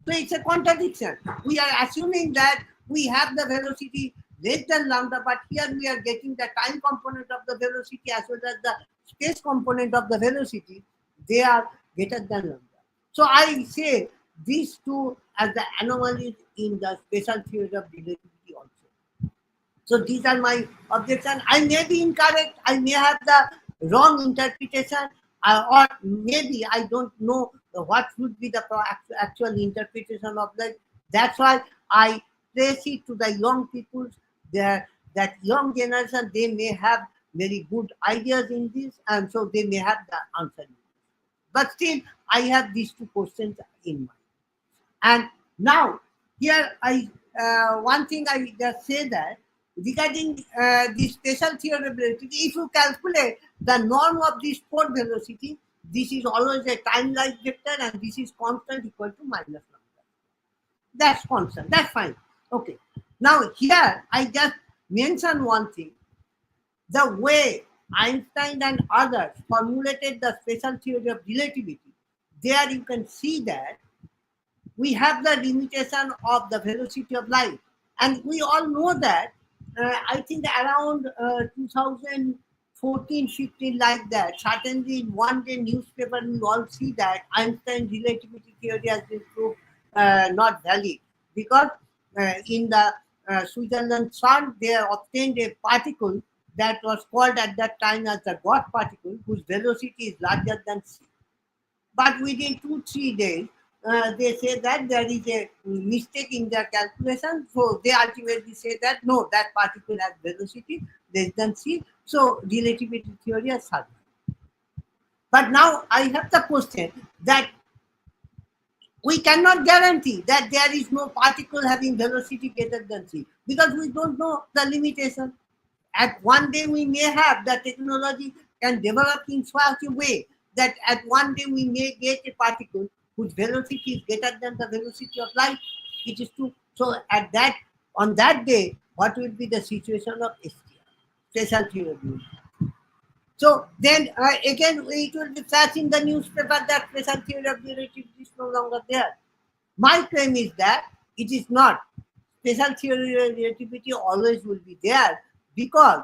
So it's a contradiction. We are assuming that we have the velocity less than lambda, but here we are getting the time component of the velocity as well as the space component of the velocity. They are greater than lambda. So I say these two as the anomalies in the special theory of relativity also. So these are my objections. I may be incorrect. I may have the wrong interpretation, or maybe I don't know what would be the actual interpretation of that. That's why I place it to the young people. That young generation, they may have very good ideas in this, and so they may have the answer. But still, I have these two questions in mind. And now, here one thing I just say that regarding the special theory of relativity, if you calculate the norm of this 4 velocity, this is always a time-like vector, and this is constant equal to minus lambda. That's constant. That's fine. Okay. Now here I just mention one thing. The way Einstein and others formulated the special theory of relativity, there you can see that we have the limitation of the velocity of light. And we all know that, I think around 2014-15 like that, certainly in one day newspaper we all see that Einstein relativity theory has been proved not valid, because in the Switzerland CERN, they obtained a particle that was called at that time as the God particle, whose velocity is larger than c. But within 2-3 days, they say that there is a mistake in their calculation. So they ultimately say that no, that particle has velocity less than c. So relativity theory has survived. But now I have the question that we cannot guarantee that there is no particle having velocity greater than c, because we don't know the limitation. At one day we may have the technology can develop in such a way that at one day we may get a particle whose velocity is greater than the velocity of light. It is true. So on that day, what will be the situation of STR, special theory of relativity? So then again, it will be such in the newspaper that special theory of relativity is no longer there. My claim is that it is not. Special theory of relativity always will be there, because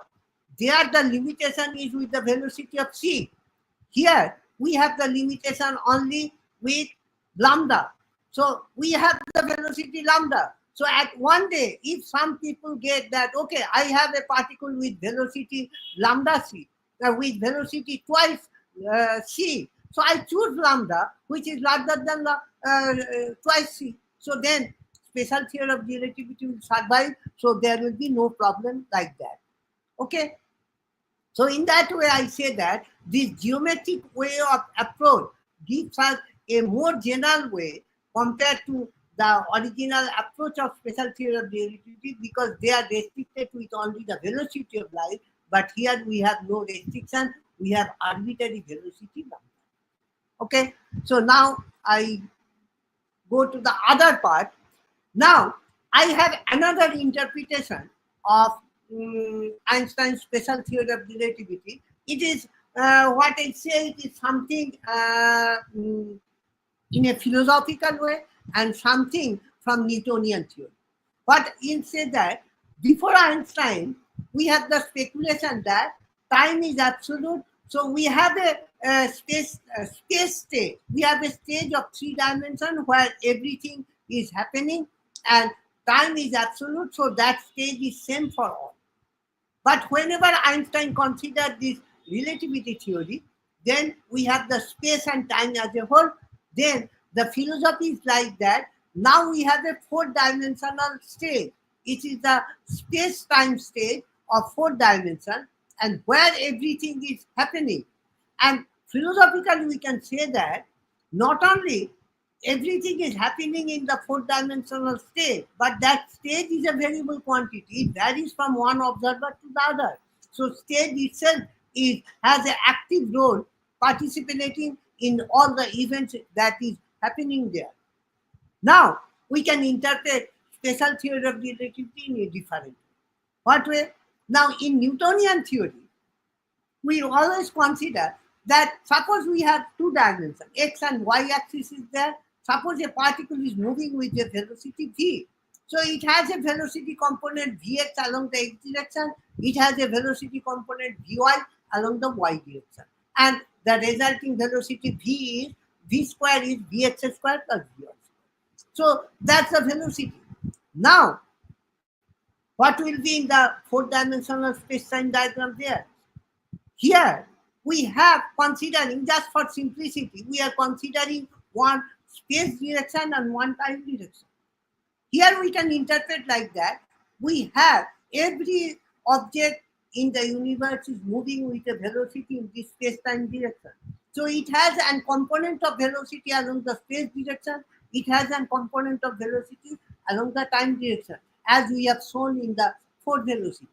there the limitation is with the velocity of c. Here we have the limitation only with lambda. So we have the velocity lambda. So at one day, if some people get that, okay, I have a particle with velocity lambda c, with velocity twice c. So I choose lambda, which is larger than twice c. So then special theory of relativity will survive. So there will be no problem like that. Okay. So in that way, I say that this geometric way of approach gives us a more general way compared to the original approach of special theory of relativity, because they are restricted with only the velocity of light. But here we have no restriction. We have arbitrary velocity. Okay. So now I go to the other part. Now I have another interpretation of Einstein's special theory of relativity. It is what I say, it is something in a philosophical way and something from Newtonian theory. But in say that before Einstein, we have the speculation that time is absolute. So we have a space state. We have a stage of 3 dimensions where everything is happening, and time is absolute. So that stage is same for all. But whenever Einstein considered this relativity theory, then we have the space and time as a whole. Then the philosophy is like that. Now we have a 4-dimensional state. It is the space-time state of 4 dimensions, and where everything is happening. And philosophically, we can say that not only everything is happening in the 4-dimensional state, but that state is a variable quantity. It varies from one observer to the other. So state itself has an active role participating in all the events that is happening there. Now, we can interpret special theory of relativity in a different way. What way? Now, in Newtonian theory, we always consider that suppose we have two dimensions, x and y axis is there. Suppose a particle is moving with a velocity v. So it has a velocity component vx along the x direction. It has a velocity component vy along the y direction. And the resulting velocity v is v square is vx square plus vy square. So that's the velocity. Now, what will be in the fourth dimensional space-time diagram there? Here, we have considering, just for simplicity, we are considering one space direction and one time direction. Here we can interpret like that. We have every object in the universe is moving with a velocity in this space-time direction. So it has a component of velocity along the space direction. It has a component of velocity along the time direction, as we have shown in the fourth velocity.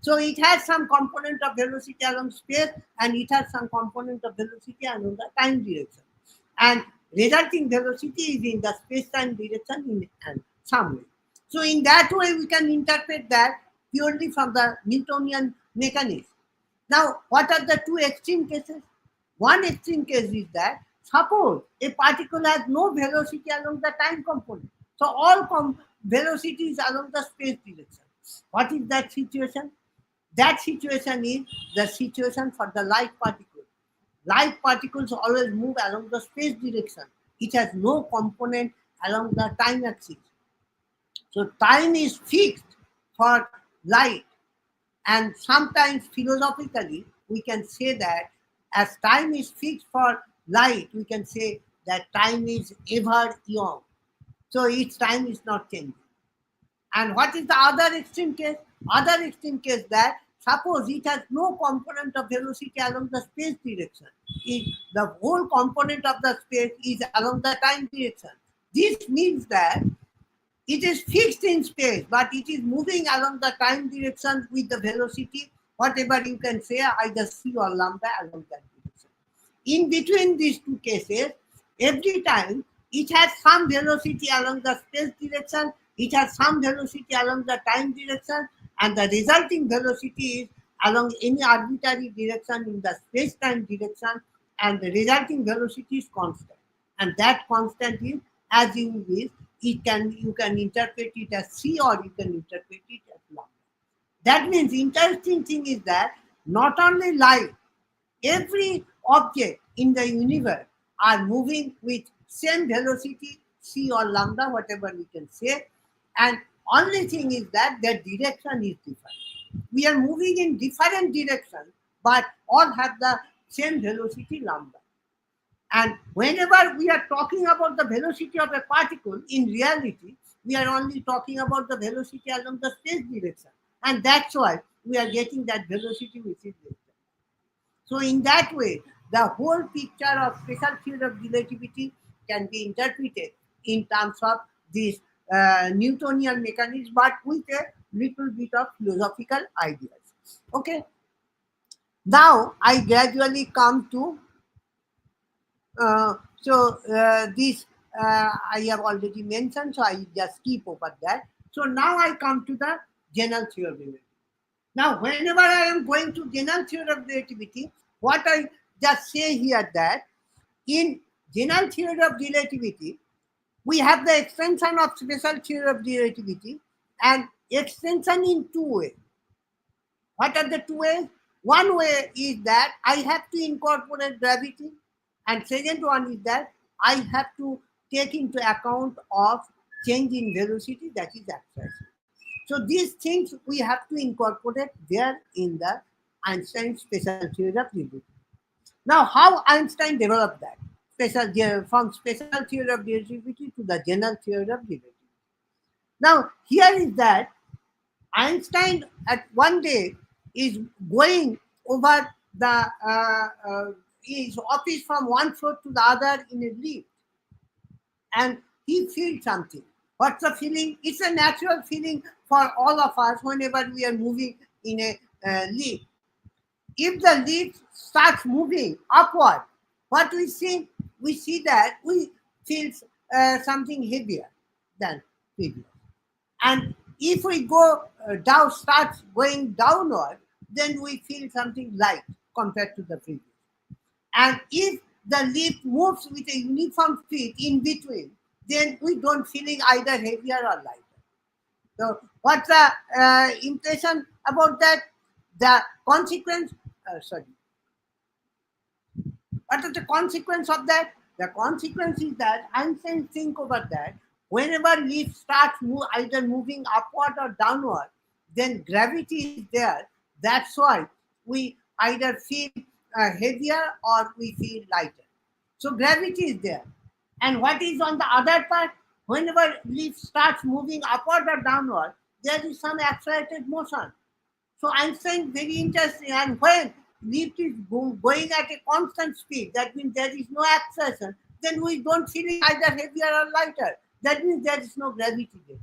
So it has some component of velocity along space and it has some component of velocity along the time direction. And resulting velocity is in the space-time direction in some way. So in that way, we can interpret that purely from the Newtonian mechanism. Now, what are the two extreme cases? One extreme case is that suppose a particle has no velocity along the time component. So all velocity is along the space direction. What is that situation? That situation is the situation for the light particle. Light particles always move along the space direction. It has no component along the time axis. So time is fixed for light, and sometimes philosophically we can say that as time is fixed for light, we can say that time is ever young. So its time is not changing. And what is the other extreme case? Other extreme case that suppose it has no component of velocity along the space direction. The whole component of the space is along the time direction. This means that it is fixed in space, but it is moving along the time direction with the velocity, whatever you can say, either c or lambda along that direction. In between these two cases, every time it has some velocity along the space direction, it has some velocity along the time direction, and the resulting velocity is along any arbitrary direction in the space-time direction, and the resulting velocity is constant. And that constant is, as you wish, you can interpret it as c or you can interpret it as lambda. That means interesting thing is that not only light, every object in the universe are moving with same velocity, c or lambda, whatever we can say, and only thing is that their direction is different. We are moving in different directions, but all have the same velocity lambda. And whenever we are talking about the velocity of a particle, in reality, we are only talking about the velocity along the space direction. And that's why we are getting that velocity which is vector. So in that way, the whole picture of special theory of relativity can be interpreted in terms of this Newtonian mechanism, but with a little bit of philosophical ideas. Okay. Now I gradually come to this I have already mentioned, so I just skip over that. So now I come to the general theory of relativity. Now, whenever I am going to general theory of relativity, what I just say here that in general theory of relativity, we have the extension of special theory of relativity and extension in two ways. What are the two ways? One way is that I have to incorporate gravity, and second one is that I have to take into account of change in velocity, that is acceleration. So these things we have to incorporate there in the Einstein special theory of relativity. Now, how Einstein developed that from special theory of relativity to the general theory of relativity. Now, here is that Einstein at one day is going over his office from one floor to the other in a lift, and he feels something. What's the feeling? It's a natural feeling for all of us whenever we are moving in a lift. If the lift starts moving upward, what we see? We see that we feel something heavier. than previous. And if we go down, starts going downward, then we feel something light compared to the previous. And if the lift moves with a uniform speed in between, then we don't feeling either heavier or lighter. So what's the impression about that? The consequence, what is the consequence of that? The consequence is that Einstein think over that whenever lift starts either moving upward or downward, then gravity is there. That's why we either feel heavier or we feel lighter. So gravity is there. And what is on the other part? Whenever lift starts moving upward or downward, there is some accelerated motion. So Einstein very interesting. And when lift is going at a constant speed, that means there is no acceleration, then we don't feel either heavier or lighter. That means there is no gravity there.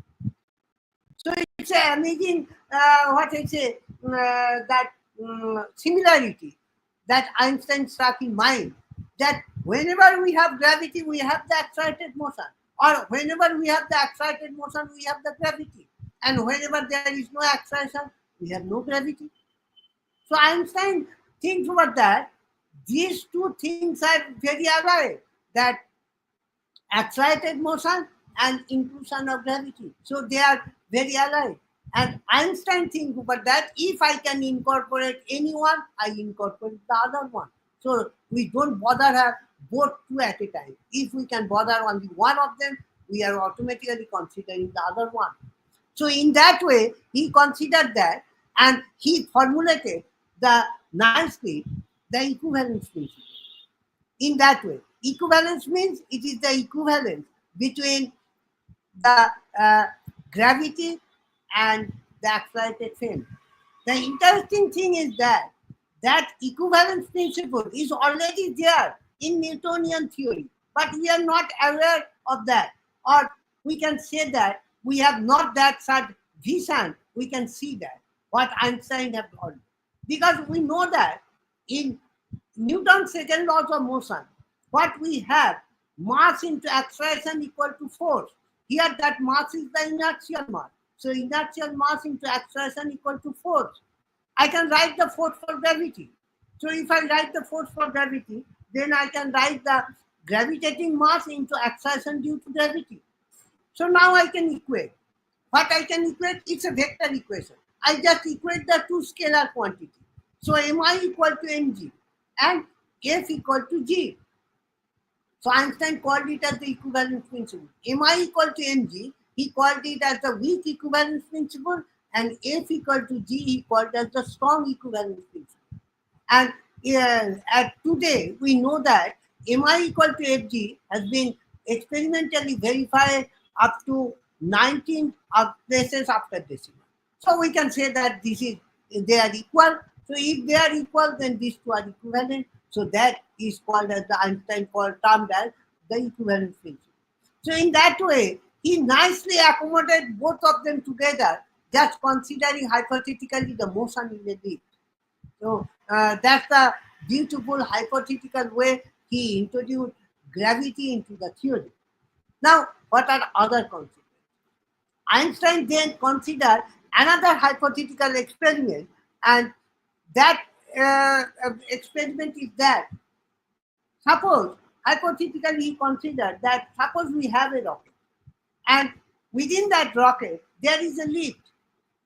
So it's an amazing, that similarity that Einstein struck in mind, that whenever we have gravity, we have the accelerated motion. Or whenever we have the accelerated motion, we have the gravity. And whenever there is no acceleration, we have no gravity. So Einstein thinks about that. These two things are very alike, that accelerated motion and inclusion of gravity. So they are very alike. And Einstein thinks about that. If I can incorporate any one, I incorporate the other one. So we don't bother have both two at a time. If we can bother only one of them, we are automatically considering the other one. So in that way, he considered that, and he formulated nicely the equivalence principle. In that way, equivalence means it is the equivalence between the gravity and the accelerated frame. The interesting thing is that equivalence principle is already there in Newtonian theory, but we are not aware of that. Or we can say that we have not that such vision, we can see that, what Einstein have done. Because we know that in Newton's second laws of motion, what we have, mass into acceleration equal to force. Here that mass is the inertial mass. So inertial mass into acceleration equal to force. I can write the force for gravity. So if I write the force for gravity, then I can write the gravitating mass into acceleration due to gravity. So now I can equate. What I can equate? It's a vector equation. I just equate the two scalar quantity. So mi equal to mg and f equal to g. So Einstein called it as the equivalence principle. Mi equal to mg, he called it as the weak equivalence principle, and f equal to g, he called as the strong equivalence principle. And today we know that mi equal to fg has been experimentally verified up to 19 places after decimal. So we can say that they are equal. So if they are equal, then these two are equivalent. So that is called as the Einstein termed as the equivalence principle. So in that way, he nicely accommodated both of them together, just considering hypothetically the motion in the lift. So that's the beautiful hypothetical way he introduced gravity into the theory. Now, what are other consequences? Einstein then considered another hypothetical experiment, and that experiment is that suppose, hypothetically he considered that suppose we have a rocket, and within that rocket there is a lift,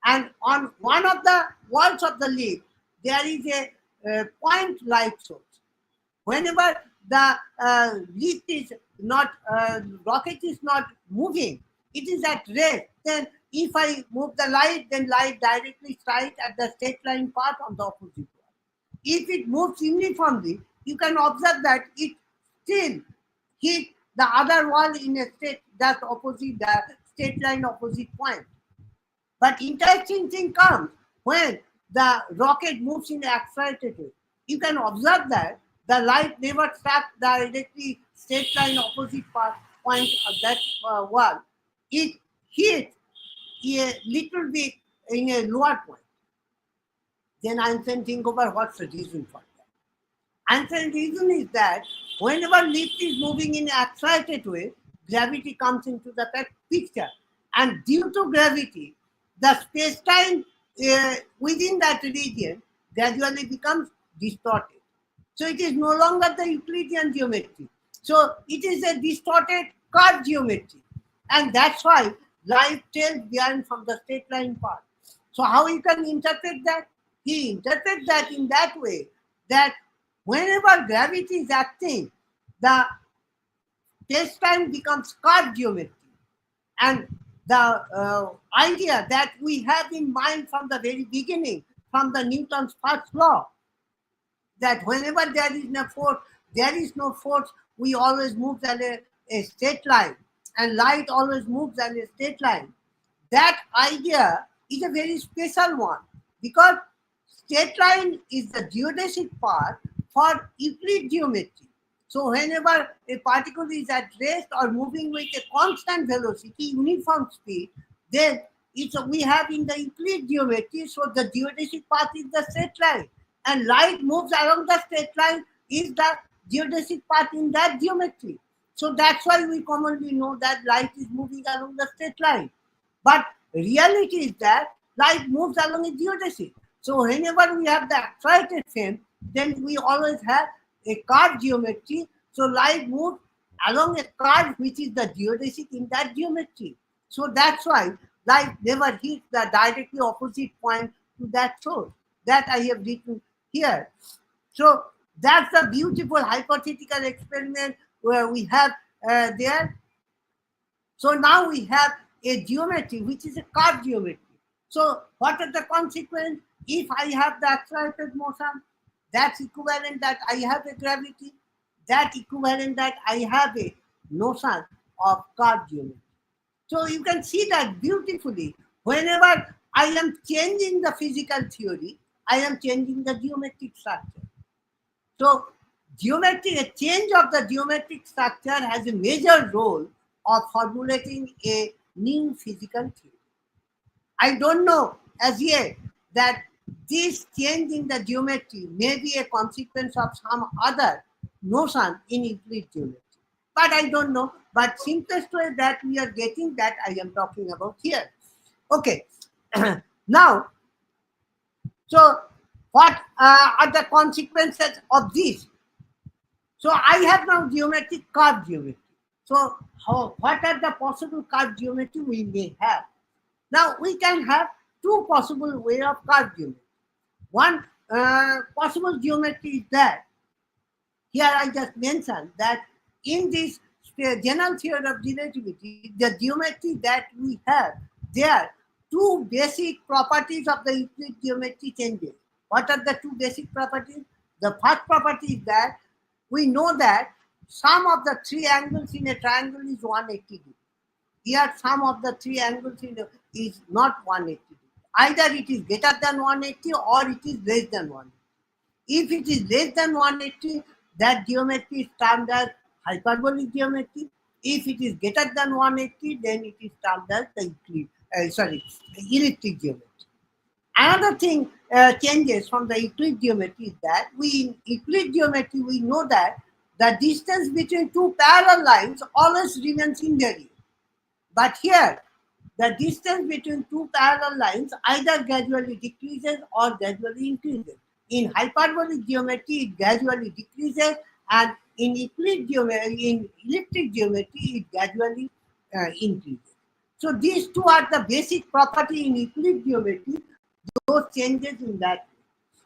and on one of the walls of the lift there is a point light source. Whenever the lift is not, rocket is not moving, it is at rest, then if I move the light, then light directly strikes at the straight line path on the opposite wall. If it moves uniformly, you can observe that it still hit the other wall in a straight line opposite point. But interesting thing comes when the rocket moves in the accelerated way. You can observe that the light never struck directly straight line opposite point of that wall. It hit a little bit in a lower point. Then Einstein think over what's the reason for that. Einstein's reason is that whenever lift is moving in an accelerated way, gravity comes into the picture. And due to gravity, the space-time within that region gradually becomes distorted. So it is no longer the Euclidean geometry. So it is a distorted curved geometry. And that's why light tails behind from the straight line part. So how you can interpret that? He interprets that in that way that whenever gravity is acting, the space-time becomes curved geometry. And the idea that we have in mind from the very beginning, from the Newton's first law, that whenever there is no force, we always move on a straight line, and light always moves on a straight line. That idea is a very special one, because straight line is the geodesic part for Euclid geometry. So whenever a particle is at rest or moving with a constant velocity, uniform speed, then we have in the Euclid geometry, so the geodesic path is the straight line. And light moves along the straight line is the geodesic path in that geometry. So that's why we commonly know that light is moving along the straight line. But reality is that light moves along a geodesic. So whenever we have the accelerated frame, then we always have a curved geometry. So light moves along a curve which is the geodesic in that geometry. So that's why light never hits the directly opposite point to that source. That I have written here. So that's a beautiful hypothetical experiment where we have there. So now we have a geometry which is a curved geometry. So what are the consequences? If I have the accelerated motion, that's equivalent that I have a gravity, that equivalent that I have a notion of curved geometry. So you can see that beautifully. Whenever I am changing the physical theory, I am changing the geometric structure. So geometry, a change of the geometric structure has a major role of formulating a new physical theory. I don't know as yet that this change in the geometry may be a consequence of some other notion in Euclid geometry. But I don't know. But simplest way that we are getting, that I am talking about here. Okay. Now, so what are the consequences of this? So I have now geometric curved geometry. So what are the possible curved geometry we may have? Now we can have two possible ways of curved geometry. One possible geometry is that, here I just mentioned that in this general theory of relativity, the geometry that we have, there are two basic properties of the Euclid geometry changes. What are the two basic properties? The first property is that we know that sum of the three angles in a triangle is 180 degrees. Here sum of the three angles is not 180 degrees. Either it is greater than 180 or it is less than 180. If it is less than 180, that geometry is termed as hyperbolic geometry. If it is greater than 180, then it is termed as the elliptic geometry. Another thing changes from the Euclid geometry is that in Euclid geometry we know that the distance between two parallel lines always remains invariant. But here, the distance between two parallel lines either gradually decreases or gradually increases. In hyperbolic geometry, it gradually decreases, and in Euclid geometry, in elliptic geometry, it gradually increases. So these two are the basic property in Euclid geometry. Those changes in that.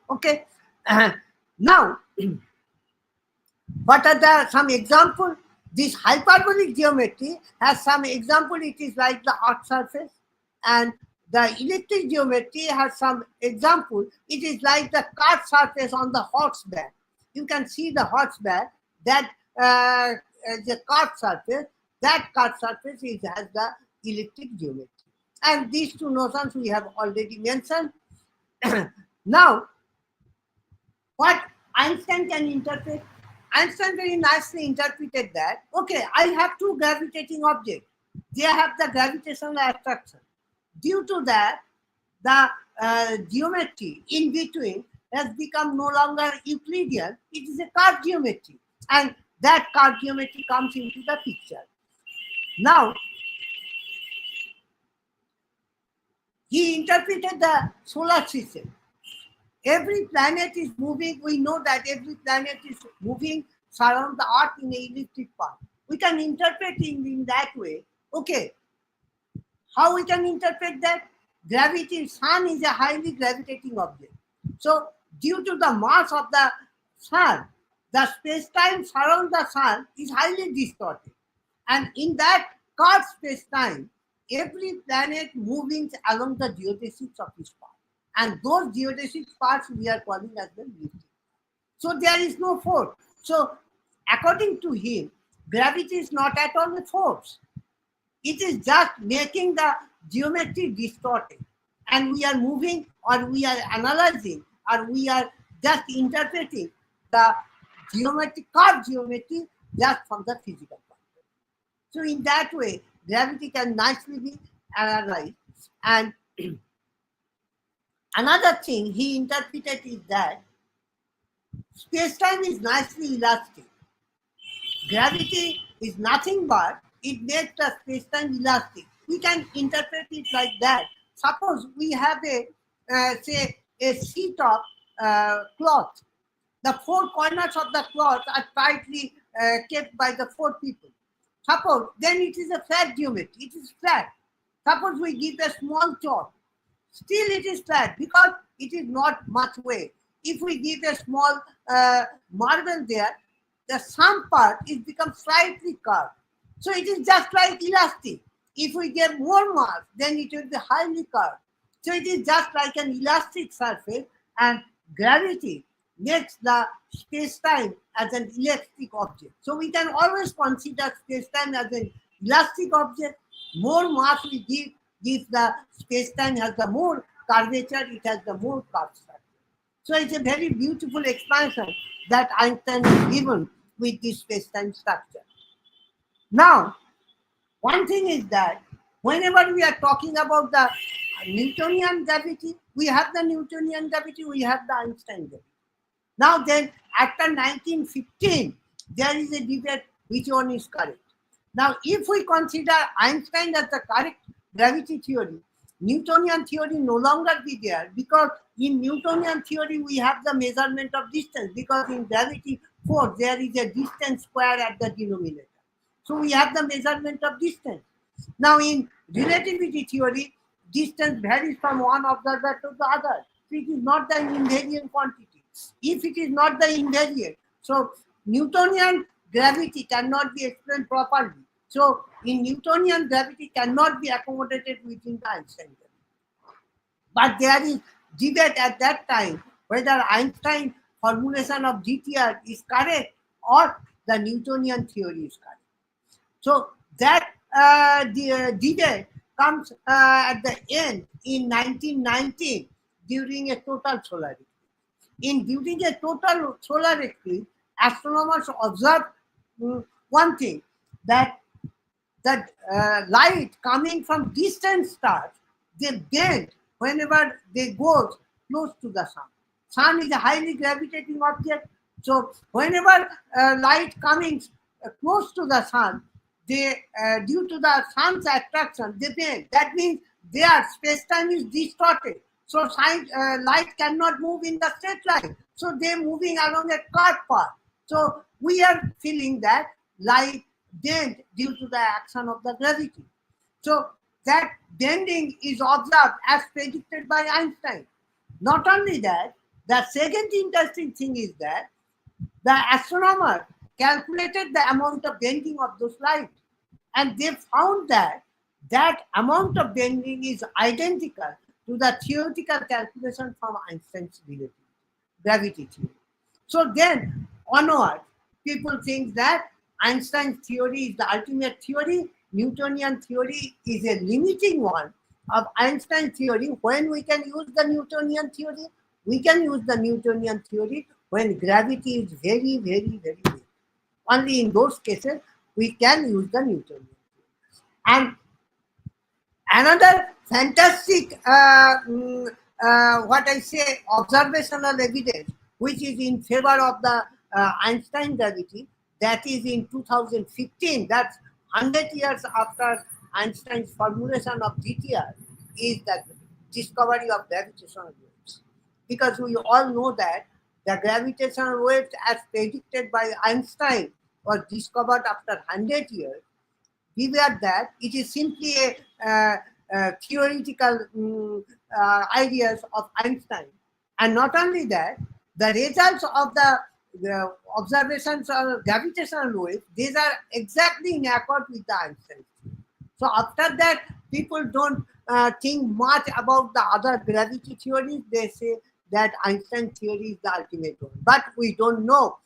Okay. Now, what are some examples? This hyperbolic geometry has some example. It is like the arc surface, and the elliptic geometry has some example. It is like the curved surface on the horseback. You can see the horseback, that the curved surface. That curved surface has the elliptic geometry. And these two notions we have already mentioned. Now, what Einstein can interpret? Einstein very nicely interpreted that, okay, I have two gravitating objects. They have the gravitational attraction. Due to that, the geometry in between has become no longer Euclidean. It is a curved geometry. And that curved geometry comes into the picture. Now, he interpreted the solar system. Every planet is moving. We know that every planet is moving around the Earth in an elliptic path. We can interpret it in that way. Okay, how we can interpret that? Gravity, sun is a highly gravitating object. So due to the mass of the sun, the space-time around the sun is highly distorted. And in that curved space-time, every planet moving along the geodesics of its path. And those geodesics paths we are calling as the elliptic. So there is no force. So according to him, gravity is not at all a force. It is just making the geometry distorted. And we are moving, or we are analyzing, or we are just interpreting the geometry, curved geometry, just from the physical point. So in that way, gravity can nicely be analyzed. And another thing he interpreted is that space-time is nicely elastic. Gravity is nothing but it makes the space-time elastic. We can interpret it like that. Suppose we have say a sheet of cloth. The four corners of the cloth are tightly kept by the four people. Suppose then it is a flat geometry. It is flat. Suppose we give a small chalk. Still it is flat because it is not much weight. If we give a small marble there, the some part is become slightly curved. So it is just like elastic. If we get more mass, then it will be highly curved. So it is just like an elastic surface, and gravity makes the space-time as an elastic object. So we can always consider space-time as an elastic object. More mass we give the space-time has the more curvature, it has the more curved structure. So it's a very beautiful expansion that Einstein has given with this space-time structure. Now, one thing is that whenever we are talking about the Newtonian gravity, we have the Newtonian gravity, we have the Einstein gravity. Now then, after 1915, there is a debate which one is correct. Now, if we consider Einstein as the correct gravity theory, Newtonian theory no longer be there, because in Newtonian theory we have the measurement of distance, because in gravity force there is a distance square at the denominator. So we have the measurement of distance. Now in relativity theory, distance varies from one observer to the other. So it is not the invariant quantity. If it is not the invariant, so Newtonian gravity cannot be explained properly. So in Newtonian gravity cannot be accommodated within the Einstein gravity. But there is debate at that time whether Einstein formulation of GTR is correct or the Newtonian theory is correct. So that debate comes at the end in 1919 during a total solar eclipse. During a total solar eclipse, astronomers observed one thing, that light coming from distant stars, they bend whenever they go close to the sun. Sun is a highly gravitating object, so whenever light coming close to the sun, they due to the sun's attraction, they bend. That means their space-time is distorted. So light cannot move in the straight line. So they're moving along a curved path. So we are feeling that light bend due to the action of the gravity. So that bending is observed as predicted by Einstein. Not only that, the second interesting thing is that the astronomer calculated the amount of bending of those light, and they found that that amount of bending is identical to the theoretical calculation from Einstein's gravity theory. So then onward, people think that Einstein's theory is the ultimate theory, Newtonian theory is a limiting one of Einstein theory. When we can use the Newtonian theory? We can use the Newtonian theory when gravity is very, very, very weak. Only in those cases we can use the Newtonian theory. And another fantastic, observational evidence which is in favor of the Einstein gravity, that is in 2015. That's 100 years after Einstein's formulation of GTR is the discovery of gravitational waves. Because we all know that the gravitational waves as predicted by Einstein was discovered after 100 years. Beware that it is simply a theoretical ideas of Einstein. And not only that, the results of the observations of gravitational waves, these are exactly in accord with the Einstein. So after that, people don't think much about the other gravity theories. They say that Einstein theory is the ultimate one. But we don't know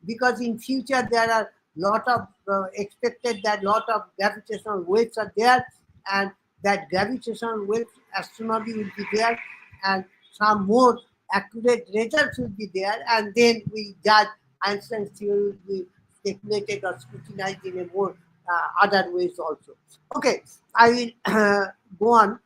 because in future there are lot of expected that lot of gravitational waves are there, and that gravitational waves astronomy will be there, and some more accurate results will be there, and then we judge Einstein's theory will be speculated or scrutinized in a more other ways also. Okay, I will go on.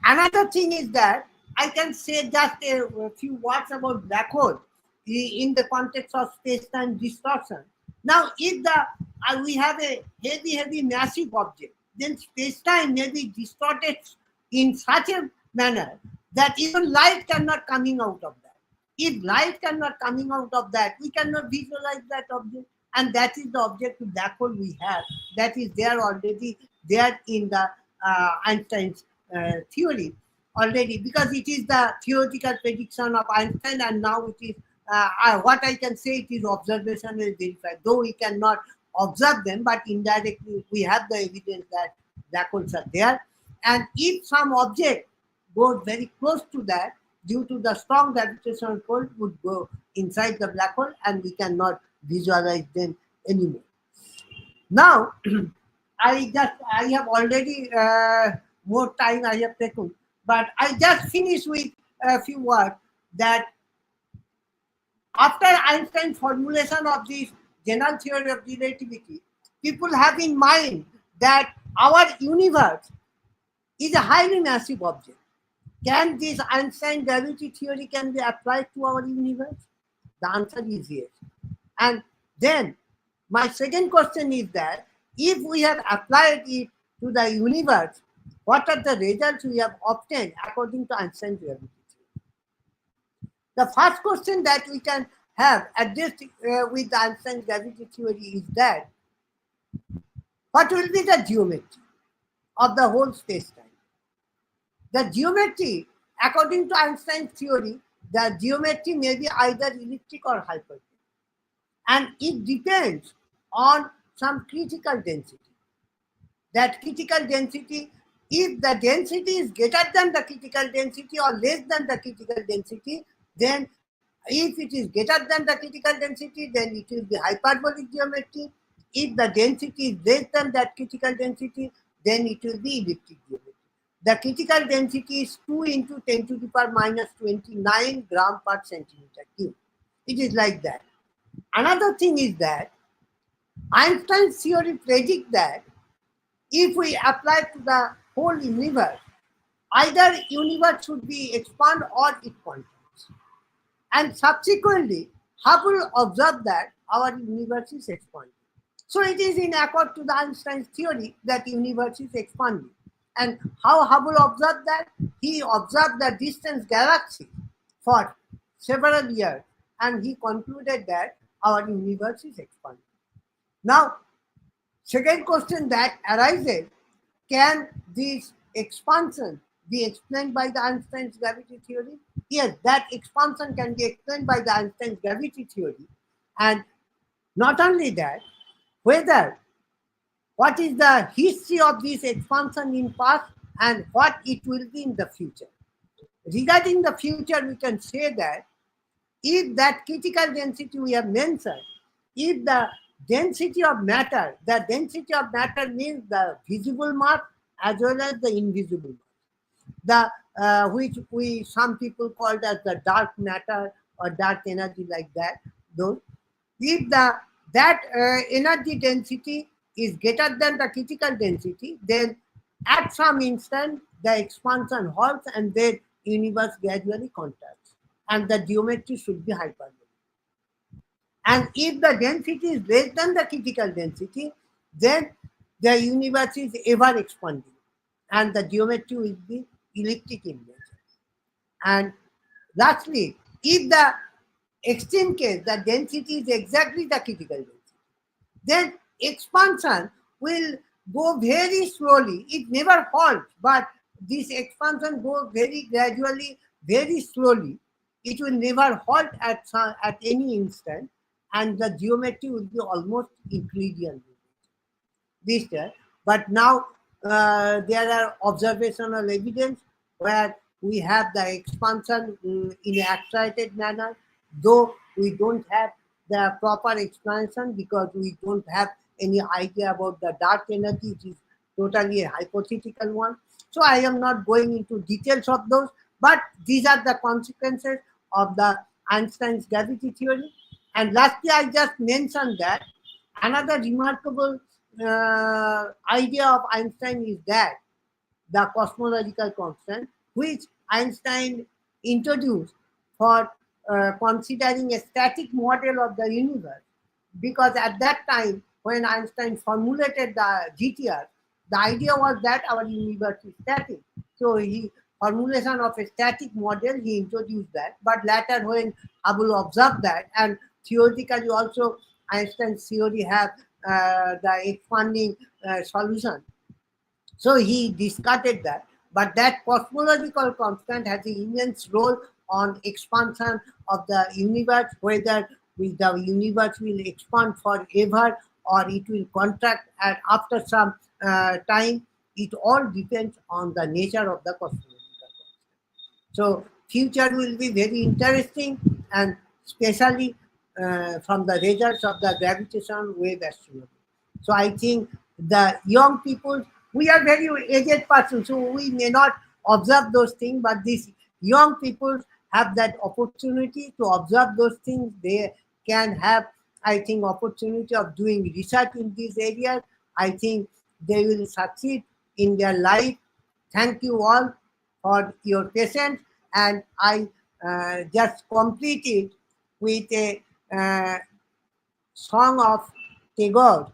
Another thing is that I can say just a few words about black hole in the context of space-time distortion. Now, if we have a heavy, massive object, then space-time may be distorted in such a manner that even light cannot coming out of that. If light cannot coming out of that, we cannot visualize that object. And that is the object of black hole we have. That is there already there in the Einstein's theory already, because it is the theoretical prediction of Einstein, and now it is what I can say, it is observational verified. Though we cannot observe them, but indirectly we have the evidence that black holes are there. And if some object goes very close to that, due to the strong gravitational pull, would go inside the black hole, and we cannot visualize them anymore. Now, I have already more time I have taken, but I just finished with a few words that after Einstein's formulation of this general theory of relativity, people have in mind that our universe is a highly massive object. Can this Einstein gravity theory can be applied to our universe? The answer is yes. And then my second question is that if we have applied it to the universe, what are the results we have obtained according to Einstein's gravity theory? The first question that we can have addressed with the Einstein's gravity theory is that what will be the geometry of the whole space-time? The geometry, according to Einstein's theory, the geometry may be either elliptic or hyperplane. And it depends on some critical density. That critical density, if the density is greater than the critical density or less than the critical density, then if it is greater than the critical density, then it will be hyperbolic geometry. If the density is less than that critical density, then it will be elliptic geometry. The critical density is 2 into 10 to the power minus 29 gram per centimeter cube. It is like that. Another thing is that Einstein's theory predicts that if we apply to the whole universe, either universe should be expanded or it contracts. And subsequently, Hubble observed that our universe is expanding. So it is in accord to the Einstein's theory that universe is expanding. And how Hubble observed that? He observed the distant galaxy for several years, and he concluded that our universe is expanding. Now, second question that arises, can this expansion be explained by the Einstein's gravity theory? Yes, that expansion can be explained by the Einstein's gravity theory. And not only that, what is the history of this expansion in past and what it will be in the future. Regarding the future, we can say that if that critical density we have mentioned, if the density of matter, the density of matter means the visible mass as well as the invisible mass, the which some people call as the dark matter or dark energy, like that. Though, if that energy density is greater than the critical density, then at some instant the expansion halts and the universe gradually contracts, and the geometry should be hyperbolic. And if the density is less than the critical density, then the universe is ever expanding and the geometry will be elliptic in nature. And lastly, if the extreme case, the density is exactly the critical density, then expansion will go very slowly. It never halts, but this expansion goes very gradually, very slowly. It will never halt at any instant, and the geometry will be almost Euclidean. This year. But now there are observational evidence where we have the expansion in an accelerated manner, though we don't have the proper expansion because we don't have any idea about the dark energy. It is totally a hypothetical one. So I am not going into details of those, but these are the consequences of the Einstein's gravity theory. And lastly, I just mentioned that another remarkable idea of Einstein is that the cosmological constant, which Einstein introduced for considering a static model of the universe, because at that time, when Einstein formulated the GTR, the idea was that our universe is static. So he formulation of a static model, he introduced that. But later, when Hubble observed that, and theoretically also Einstein's theory have the expanding solution, so he discarded that. But that cosmological constant has an immense role on expansion of the universe, whether the universe will expand forever or it will contract and after some time. It all depends on the nature of the cosmological constant. So future will be very interesting, and especially from the results of the gravitational wave astronomy. So I think the young people, we are very aged persons, so we may not observe those things, but these young people have that opportunity to observe those things. They can have, I think, opportunity of doing research in these areas. I think they will succeed in their life. Thank you all for your patience, and I just complete it with a song of Tagore.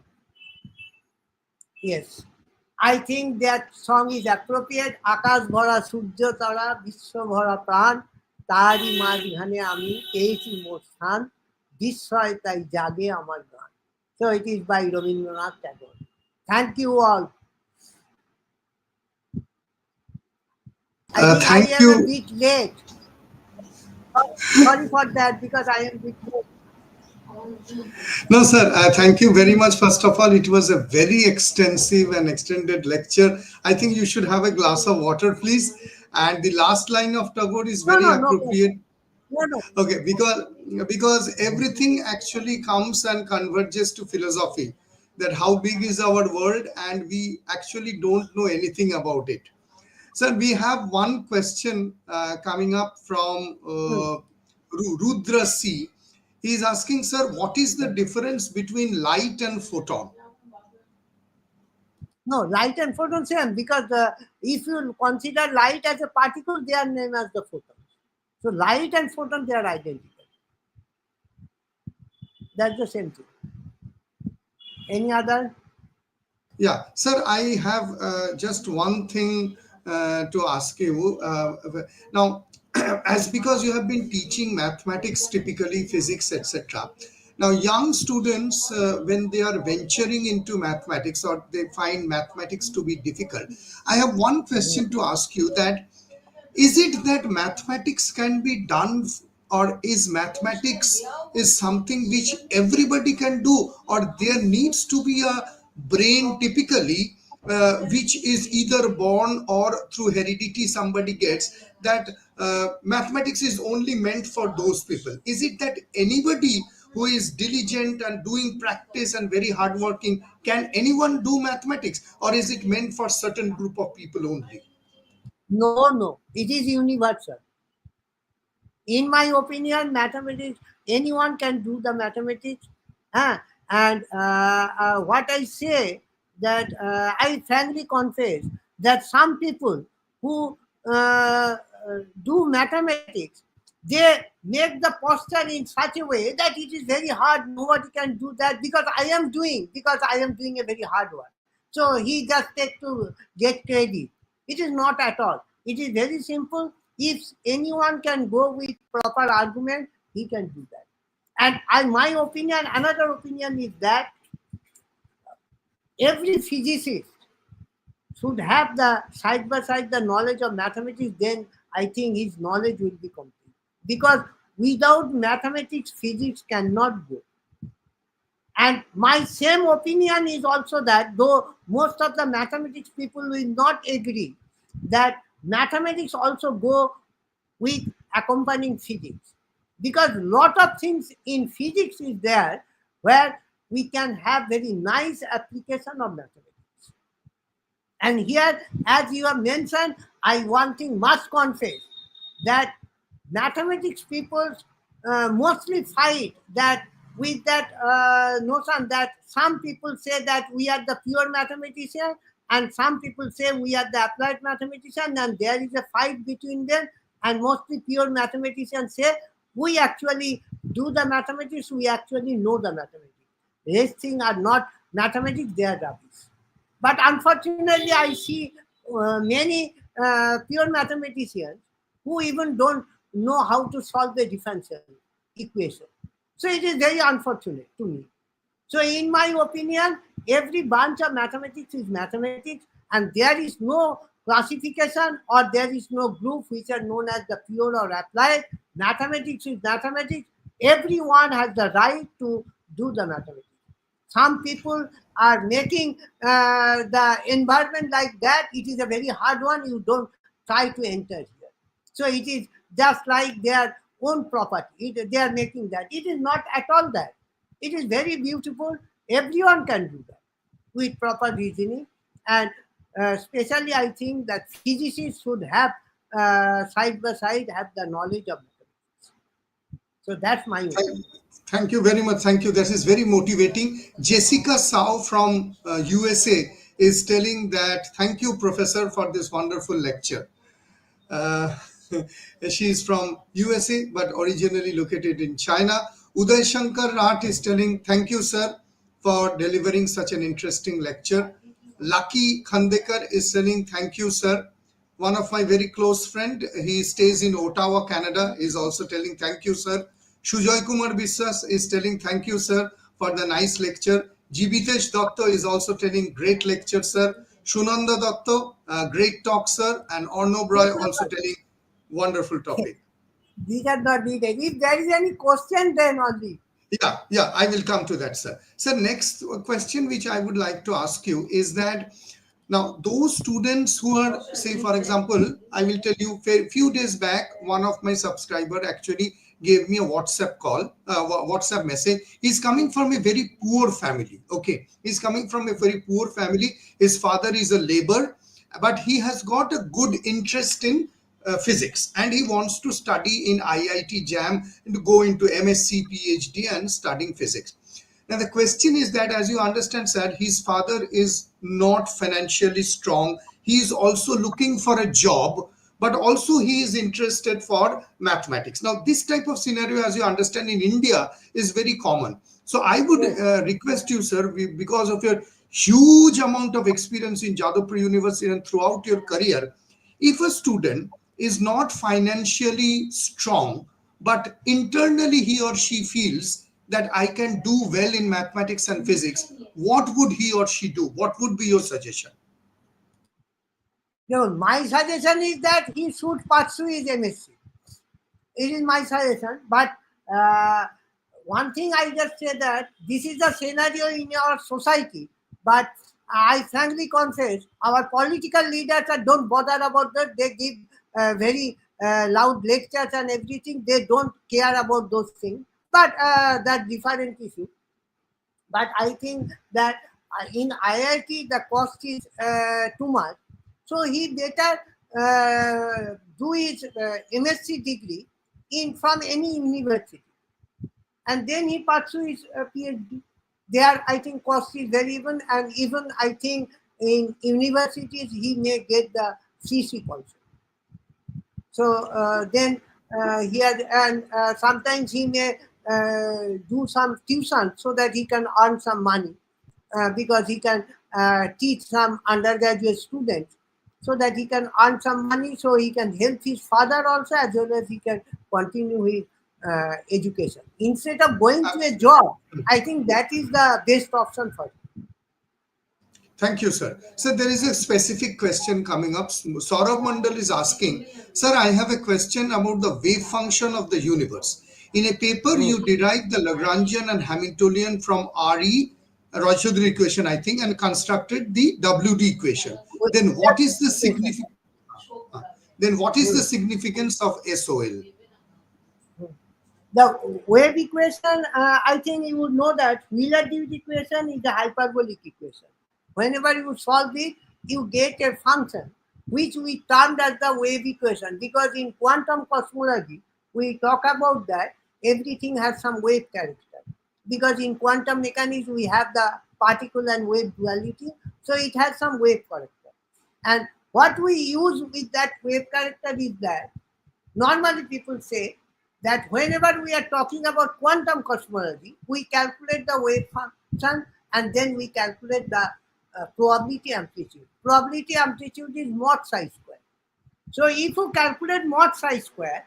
Yes, I think that song is appropriate. আকাশ ভরা সূর্য তারা বিশ্ব ভরা প্রাণ তারই মাঝখানে আমি পেয়েছি মোর স্থান বিস্ময় তাই জাগে আমার গান. So it is by Rabindranath Tagore. Thank you all. I think Thank I am you. a bit late. Sorry for that because I am a bit late. No, sir, thank you very much. First of all, it was a very extensive and extended lecture. I think you should have a glass of water, please. And the last line of Tagore is very appropriate. No. Okay, because everything actually comes and converges to philosophy, that how big is our world and we actually don't know anything about it. Sir, we have one question coming up from Rudra C. He is asking, sir, what is the difference between light and photon? No, light and photon same, because if you consider light as a particle, they are named as the photons. So light and photon, they are identical. That's the same thing. Any other? Yeah, sir, I have just one thing to ask you. Now, as because you have been teaching mathematics, typically physics, etc. Now, young students, when they are venturing into mathematics or they find mathematics to be difficult, I have one question to ask you, that is it that mathematics can be done, or is mathematics is something which everybody can do, or there needs to be a brain typically which is either born or through heredity somebody gets, that mathematics is only meant for those people? Is it that anybody who is diligent and doing practice and very hardworking, can anyone do mathematics, or is it meant for certain group of people only? No, it is universal. In my opinion, mathematics, anyone can do the mathematics. And what I say, that I frankly confess that some people who do mathematics, they make the posture in such a way that it is very hard. Nobody can do that because I am doing a very hard one. So he just take to get credit. It is not at all. It is very simple. If anyone can go with proper argument, he can do that. And my opinion, another opinion is that every physicist should have the side by side the knowledge of mathematics. Then I think his knowledge will be complete. Because without mathematics, physics cannot go. And my same opinion is also that, though most of the mathematics people will not agree, that mathematics also go with accompanying physics. Because lot of things in physics is there where we can have very nice application of mathematics. And here, as you have mentioned, I one thing must confess that mathematics people mostly fight that with that notion that some people say that we are the pure mathematician and some people say we are the applied mathematician, and there is a fight between them, and mostly pure mathematicians say we actually do the mathematics, we actually know the mathematics. These things are not mathematics, they are rubbish. But unfortunately, I see many pure mathematicians who even don't know how to solve the differential equation. So it is very unfortunate to me. So in my opinion, every branch of mathematics is mathematics, and there is no classification or there is no group which are known as the pure or applied. Mathematics is mathematics. Everyone has the right to do the mathematics. Some people are making the environment like that. It is a very hard one. You don't try to enter here. So it is just like their own property. They are making that. It is not at all that. It is very beautiful. Everyone can do that with proper reasoning. And especially I think that physicists should have side by side have the knowledge of mathematics. So that's my opinion. Thank you very much. Thank you. This is very motivating. Jessica Sao from USA is telling that, thank you, Professor, for this wonderful lecture. She is from USA, but originally located in China. Uday Shankar Rat is telling, thank you, sir, for delivering such an interesting lecture. Lucky Khandekar is telling, thank you, sir. One of my very close friend, he stays in Ottawa, Canada, is also telling, thank you, sir. Sujoy Kumar Biswas is telling, thank you, sir, for the nice lecture. Jibitesh Datta is also telling, great lecture, sir. Shunanda Datta, great talk, sir. And Arnob Roy also telling, wonderful topic. These are not needed. If there is any question, then only. Yeah, I will come to that, sir. Sir, next question which I would like to ask you is that now those students who are, say, for example, I will tell you, a few days back, one of my subscriber actually gave me a WhatsApp call, WhatsApp message. He's coming from a very poor family. Okay, he's coming from a very poor family. His father is a laborer, but he has got a good interest in physics, and he wants to study in IIT JAM and to go into MSc, PhD and studying physics. Now the question is that, as you understand, sir, his father is not financially strong. He is also looking for a job, but also he is interested for mathematics. Now this type of scenario, as you understand, in India is very common. So I would request you, sir, because of your huge amount of experience in Javdavpur University and throughout your career, if a student is not financially strong, but internally he or she feels that I can do well in mathematics and physics, what would he or she do? What would be your suggestion? No, my suggestion is that he should pursue his MSc. It is my suggestion. But one thing I just say that this is the scenario in our society. But I frankly confess, our political leaders don't bother about that. They give very loud lectures and everything. They don't care about those things. But that's different issue. But I think that in IIT the cost is too much. So he better do his MSc degree from any university, and then he pursue his PhD. There, I think cost is very even, and even I think in universities he may get the CC also. So then and sometimes he may do some tuition so that he can earn some money, because he can teach some undergraduate students so that he can earn some money, so he can help his father also, as well as he can continue his education instead of going to a job. I think that is the best option for him. Thank you, sir. Sir, there is a specific question coming up. Saurabh Mandal is asking, sir, I have a question about the wave function of the universe. In a paper, you derived the Lagrangian and Hamiltonian from RE, Rauchoudhury equation, I think, and constructed the WD equation. Then what is the significance? Then what is the significance of SOL? The wave equation, I think you would know that relativity equation is a hyperbolic equation. Whenever you solve it, you get a function which we termed as the wave equation, because in quantum cosmology, we talk about that everything has some wave character. Because in quantum mechanics, we have the particle and wave duality, so it has some wave character. And what we use with that wave character is that normally people say that whenever we are talking about quantum cosmology, we calculate the wave function and then we calculate the probability amplitude. Probability amplitude is mod psi square. So if you calculate mod psi square,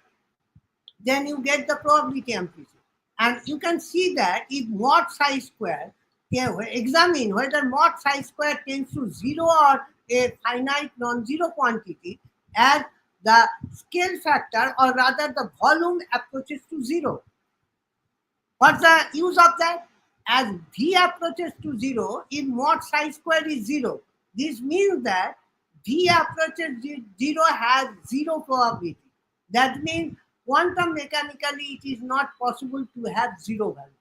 then you get the probability amplitude. And you can see that if mod psi square, examine whether mod psi square tends to 0 or a finite non-zero quantity as the scale factor, or rather the volume approaches to 0. What's the use of that? As V approaches to 0, if mod psi square is 0, this means that V approaches 0 has 0 probability. That means quantum mechanically it is not possible to have 0 value.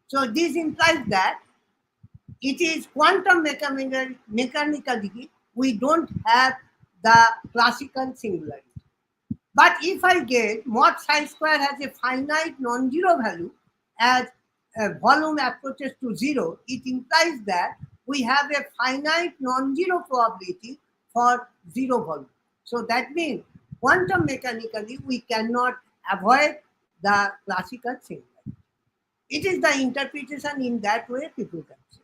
So this implies that it is quantum mechanically we don't have the classical singularity. But if I get mod psi square has a finite non-zero value as volume approaches to 0, it implies that we have a finite non-zero probability for 0 volume. So that means quantum mechanically we cannot avoid the classical singularity. It is the interpretation in that way people can say.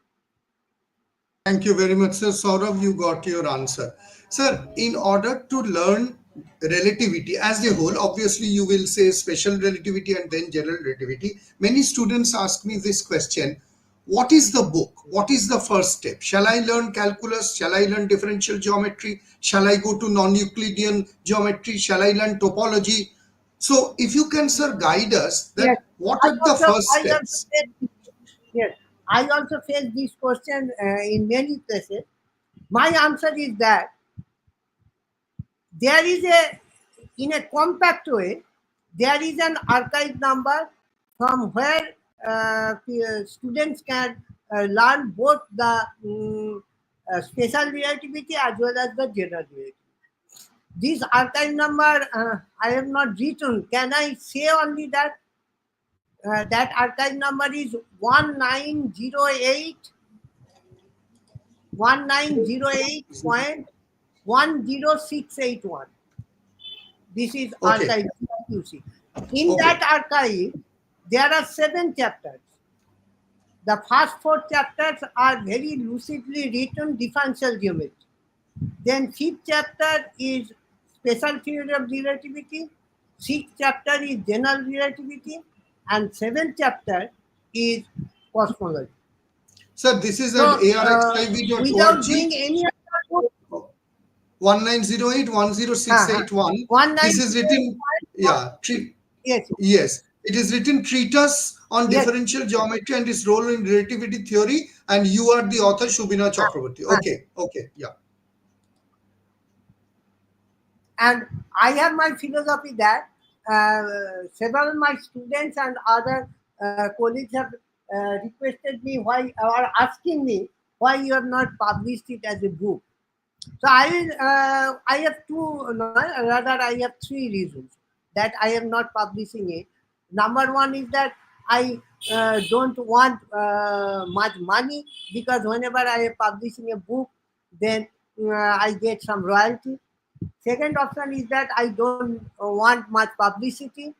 Thank you very much, sir. Saurabh, you got your answer. Sir, in order to learn relativity as a whole, obviously you will say special relativity and then general relativity. Many students ask me this question: what is the book? What is the first step? Shall I learn calculus? Shall I learn differential geometry? Shall I go to non-Euclidean geometry? Shall I learn topology? So if you can, sir, guide us that Yes. what are the first steps? Yes, I also face this question in many places. My answer is that there is in a compact way, there is an archive number from where students can learn both the special relativity as well as the general relativity. This archive number I have not written. Can I say only that that archive number is 1908.10681. This is Okay. archive QC. In Okay. that archive, there are 7 chapters. The first 4 chapters are very lucidly written differential geometry. Then 5th chapter is special theory of relativity. 6th chapter is general relativity, and 7th chapter is cosmology. Sir, this is So, at arxiv.org. without doing any other 1908-10681. This is written, yeah, yes, yes. It is written treatise on yes. differential geometry and its role in relativity theory, and you are the author, Subenoy Chakroborty. Okay, okay, yeah. And I have my philosophy that several of my students and other colleagues have requested me why, or asking me why you have not published it as a book. So I have two, no, rather I have 3 reasons that I am not publishing it. Number one is that I don't want much money, because whenever I am publishing a book, then I get some royalty. Second option is that I don't want much publicity.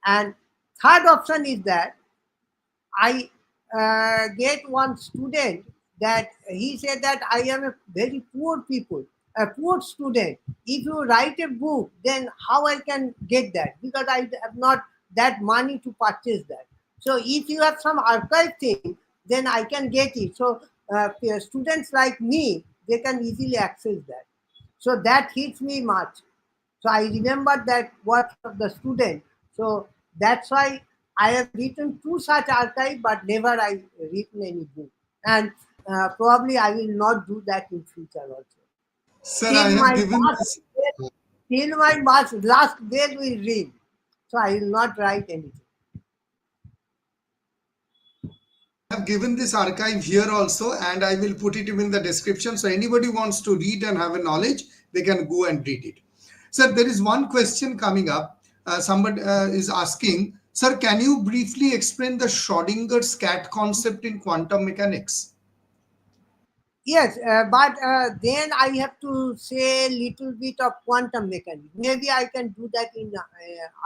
And third option is that I get one student that he said that I am a very poor people, a poor student. If you write a book, then how I can get that? Because I have not that money to purchase that. So if you have some archive thing, then I can get it. So students like me, they can easily access that. So that hits me much. So I remember that what of the student. So that's why I have written two such archive, but never I written any book. And probably I will not do that in future also. Sir, I Till have my given last this. day, till my last day will read. So I will not write anything. I have given this archive here also, and I will put it in the description. So anybody wants to read and have a knowledge, they can go and read it. Sir, there is one question coming up. Somebody is asking, sir, can you briefly explain the Schrodinger's cat concept in quantum mechanics? Yes, but then I have to say little bit of quantum mechanics. Maybe I can do that in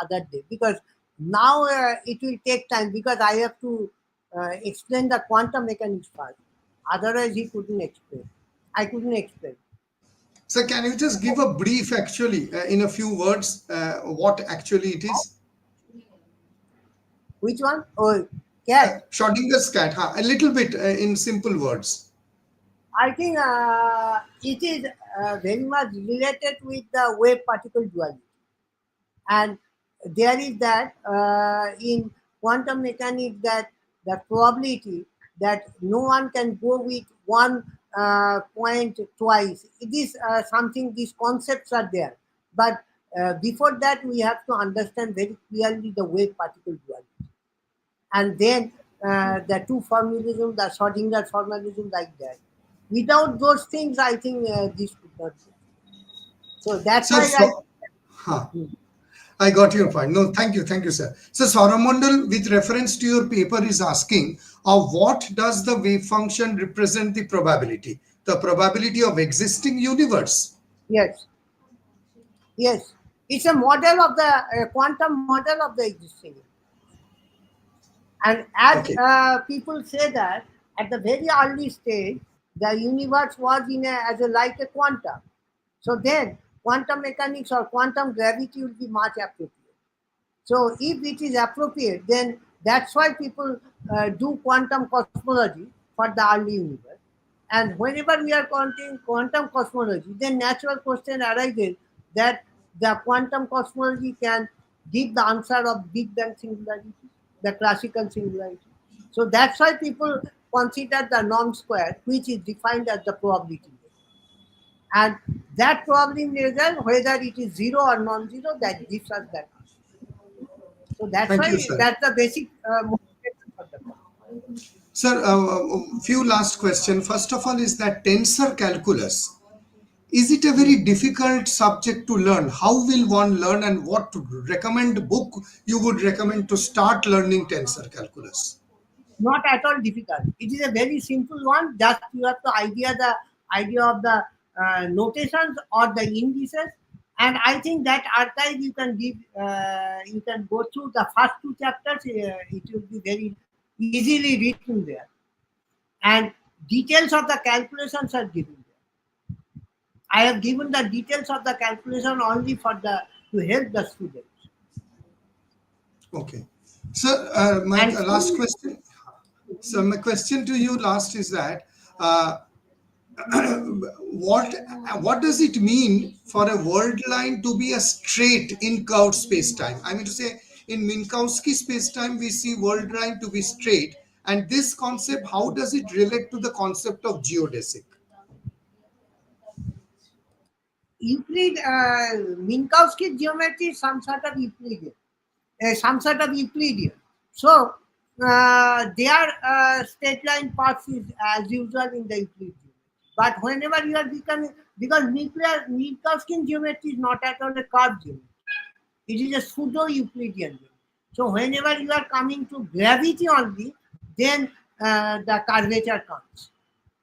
other day because now it will take time because I have to explain the quantum mechanics first. Otherwise, he couldn't explain. I couldn't explain. So can you just give a brief, actually, in a few words, what actually it is? Which one? Oh, cat. Schrodinger's cat, huh? A little bit in simple words. I think it is very much related with the wave particle duality. And there is that in quantum mechanics that the probability that no one can go with one point twice. It is something, these concepts are there. But before that, we have to understand very clearly the wave particle duality. And then the two formalism, the Schrodinger formalism, like that. Without those things, I think this could not be. So that's Sir, why I. so, huh. I got your point. No, thank you, sir. So Saramondal, with reference to your paper, is asking, what does the wave function represent the probability? The probability of existing universe. Yes, yes. It's a model of the quantum model of the existing. And as Okay. people say that at the very early stage, the universe was in a, as a like a quantum. So then quantum mechanics or quantum gravity will be much appropriate. So if it is appropriate, then that's why people do quantum cosmology for the early universe. And whenever we are counting quantum cosmology, then natural question arises that the quantum cosmology can give the answer of Big Bang singularity, the classical singularity. So that's why people consider the norm square, which is defined as the probability. And that probability measure, whether it is zero or non-zero, that gives us that. So that's Thank you, why sir. that's the basic motivation for the problem. Sir, few last question. First of all, is that tensor calculus. Is it a very difficult subject to learn? How will one learn, and what recommend book you would recommend to start learning tensor calculus? Not at all difficult. It is a very simple one. Just you have to idea of the notations or the indices, and I think that archive you can give. You can go through the first two chapters. It will be very easily written there, and details of the calculations are given there. I have given the details of the calculation only for the to help the students. Okay. Sir, my And last question. So my question to you last is that uh, what what does it mean for a world line to be a straight in curved space-time? I mean to say, in Minkowski space-time, we see world line to be straight. And this concept, how does it relate to the concept of geodesic? Euclid, Minkowski geometry is some sort of Euclidean, some sort of Euclidean. So their straight line paths is as usual in the Euclidean. But whenever you are becoming, because nuclear Minkowski geometry is not at all a curved geometry, it is a pseudo Euclidean geometry. So whenever you are coming to gravity only, then the curvature comes.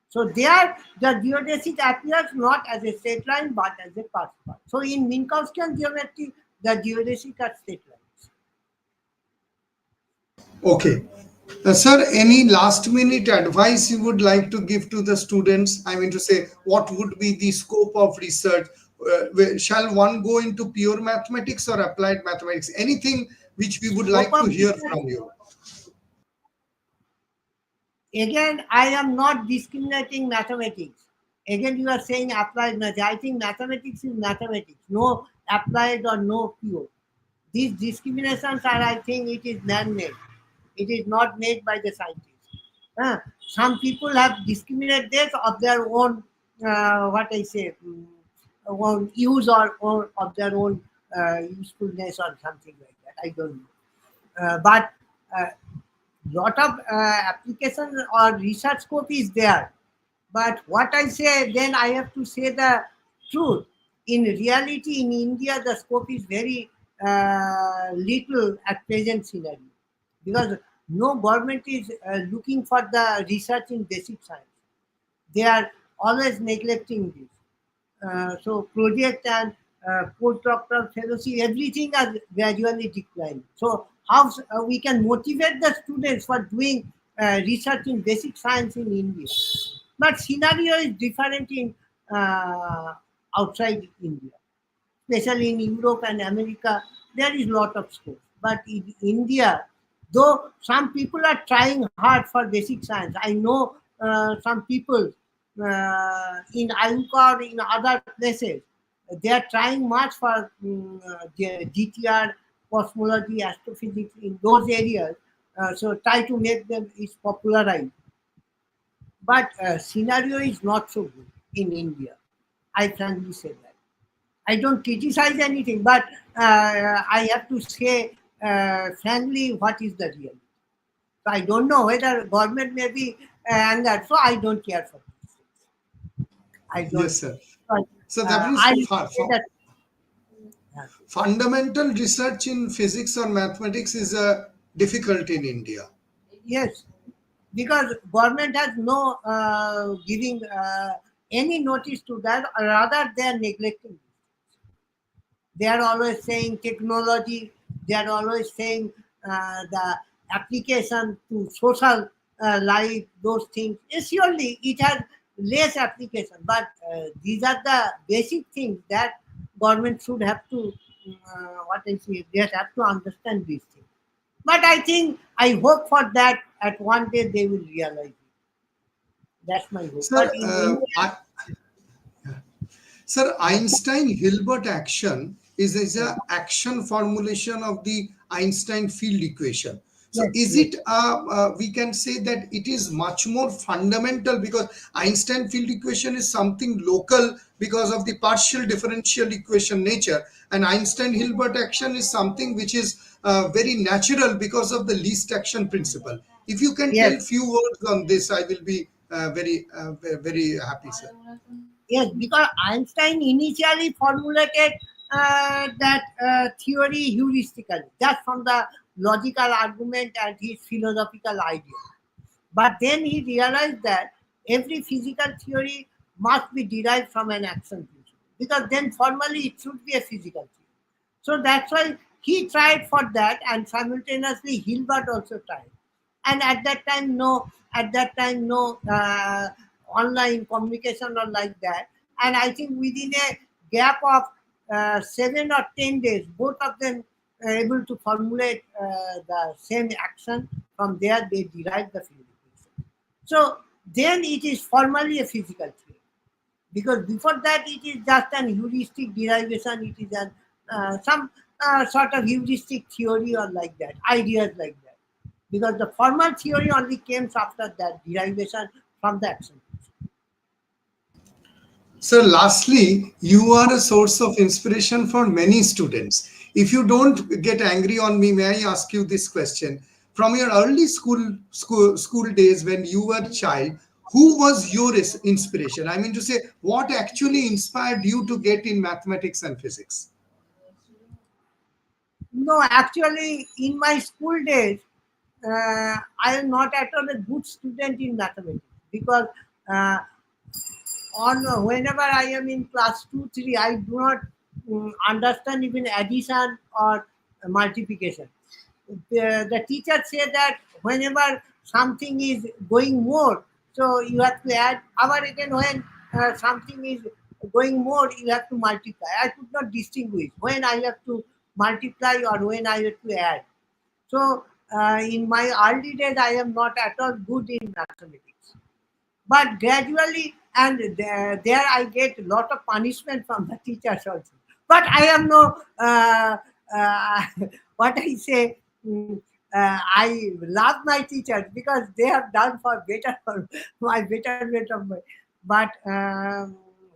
So there, the geodesic appears not as a straight line but as a path. So in Minkowskian geometry, the geodesic are straight lines. Okay. Sir, any last minute advice you would like to give to the students? I mean to say, what would be the scope of research? Shall one go into pure mathematics or applied mathematics? Anything which we would Scope like to of hear research. from you. Again, I am not discriminating mathematics. Again, you are saying applied mathematics. I think mathematics is mathematics. No applied or no pure. These discriminations are, I think, it is man-made. It is not made by the scientists. Some people have discriminated this of their own, what I say, own use or of their own usefulness or something like that. I don't know. But lot of application or research scope is there. But what I say, then I have to say the truth. In reality, in India, the scope is very little at present scenario, because no government is looking for the research in basic science. They are always neglecting this. So project and postdoctoral fellowship, everything has gradually declined. So how we can motivate the students for doing research in basic science in India? But scenario is different in outside India, especially in Europe and America. There is lot of scope. But in India, though some people are trying hard for basic science, I know some people in IUCA or in other places, they are trying much for GTR, cosmology, astrophysics in those areas. So try to make them is popularized. But scenario is not so good in India. I frankly say that. I don't criticize anything, but I have to say frankly what is the reality. So I don't know whether government may be angered, so I don't care for this. I don't Yes, care. sir. But So that is I say that fundamental research in physics or mathematics is difficult in India. yes, because government has no giving any notice to that, or rather they are neglecting. They are always saying technology. They are always saying the application to social life, those things. Surely it has less application, but these are the basic things that government should have to, what I say, they have to understand these things. But I think, I hope for that at one day they will realize it. That's my hope. But Sir, in India, Sir, Einstein Hilbert action is a action formulation of the Einstein field equation. So yes, is yes, it we can say that it is much more fundamental, because Einstein field equation is something local because of the partial differential equation nature, and Einstein Hilbert action is something which is very natural because of the least action principle. If you can yes. tell few words on this, I will be very happy, sir. Yes, because Einstein initially formulated that theory heuristically, just from the logical argument and his philosophical idea. But then he realized that every physical theory must be derived from an action principle, because then formally it should be a physical theory. So that's why he tried for that, and simultaneously Hilbert also tried. And at that time, no online communication or like that. And I think within a gap of 7 or 10 days, both of them are able to formulate the same action. From there, they derive the field equation. So then it is formally a physical theory, because before that it is just an heuristic derivation. It is an some sort of heuristic theory or like that, ideas like that, because the formal theory only came after that derivation from the action. Sir, lastly, you are a source of inspiration for many students. If you don't get angry on me, may I ask you this question? From your early school days when you were a child, who was your inspiration? I mean to say, what actually inspired you to get in mathematics and physics? No, actually, in my school days, I am not at all a good student in mathematics, because uh, on whenever I am in class 2, 3, I do not understand even addition or multiplication. The teacher said that whenever something is going more, so you have to add. However, again, when something is going more, you have to multiply. I could not distinguish when I have to multiply or when I have to add. So, in my early days, I am not at all good in mathematics. But gradually, and there I get a lot of punishment from the teachers also. But I am no, what I say, I love my teachers because they have done for better for my betterment of my. But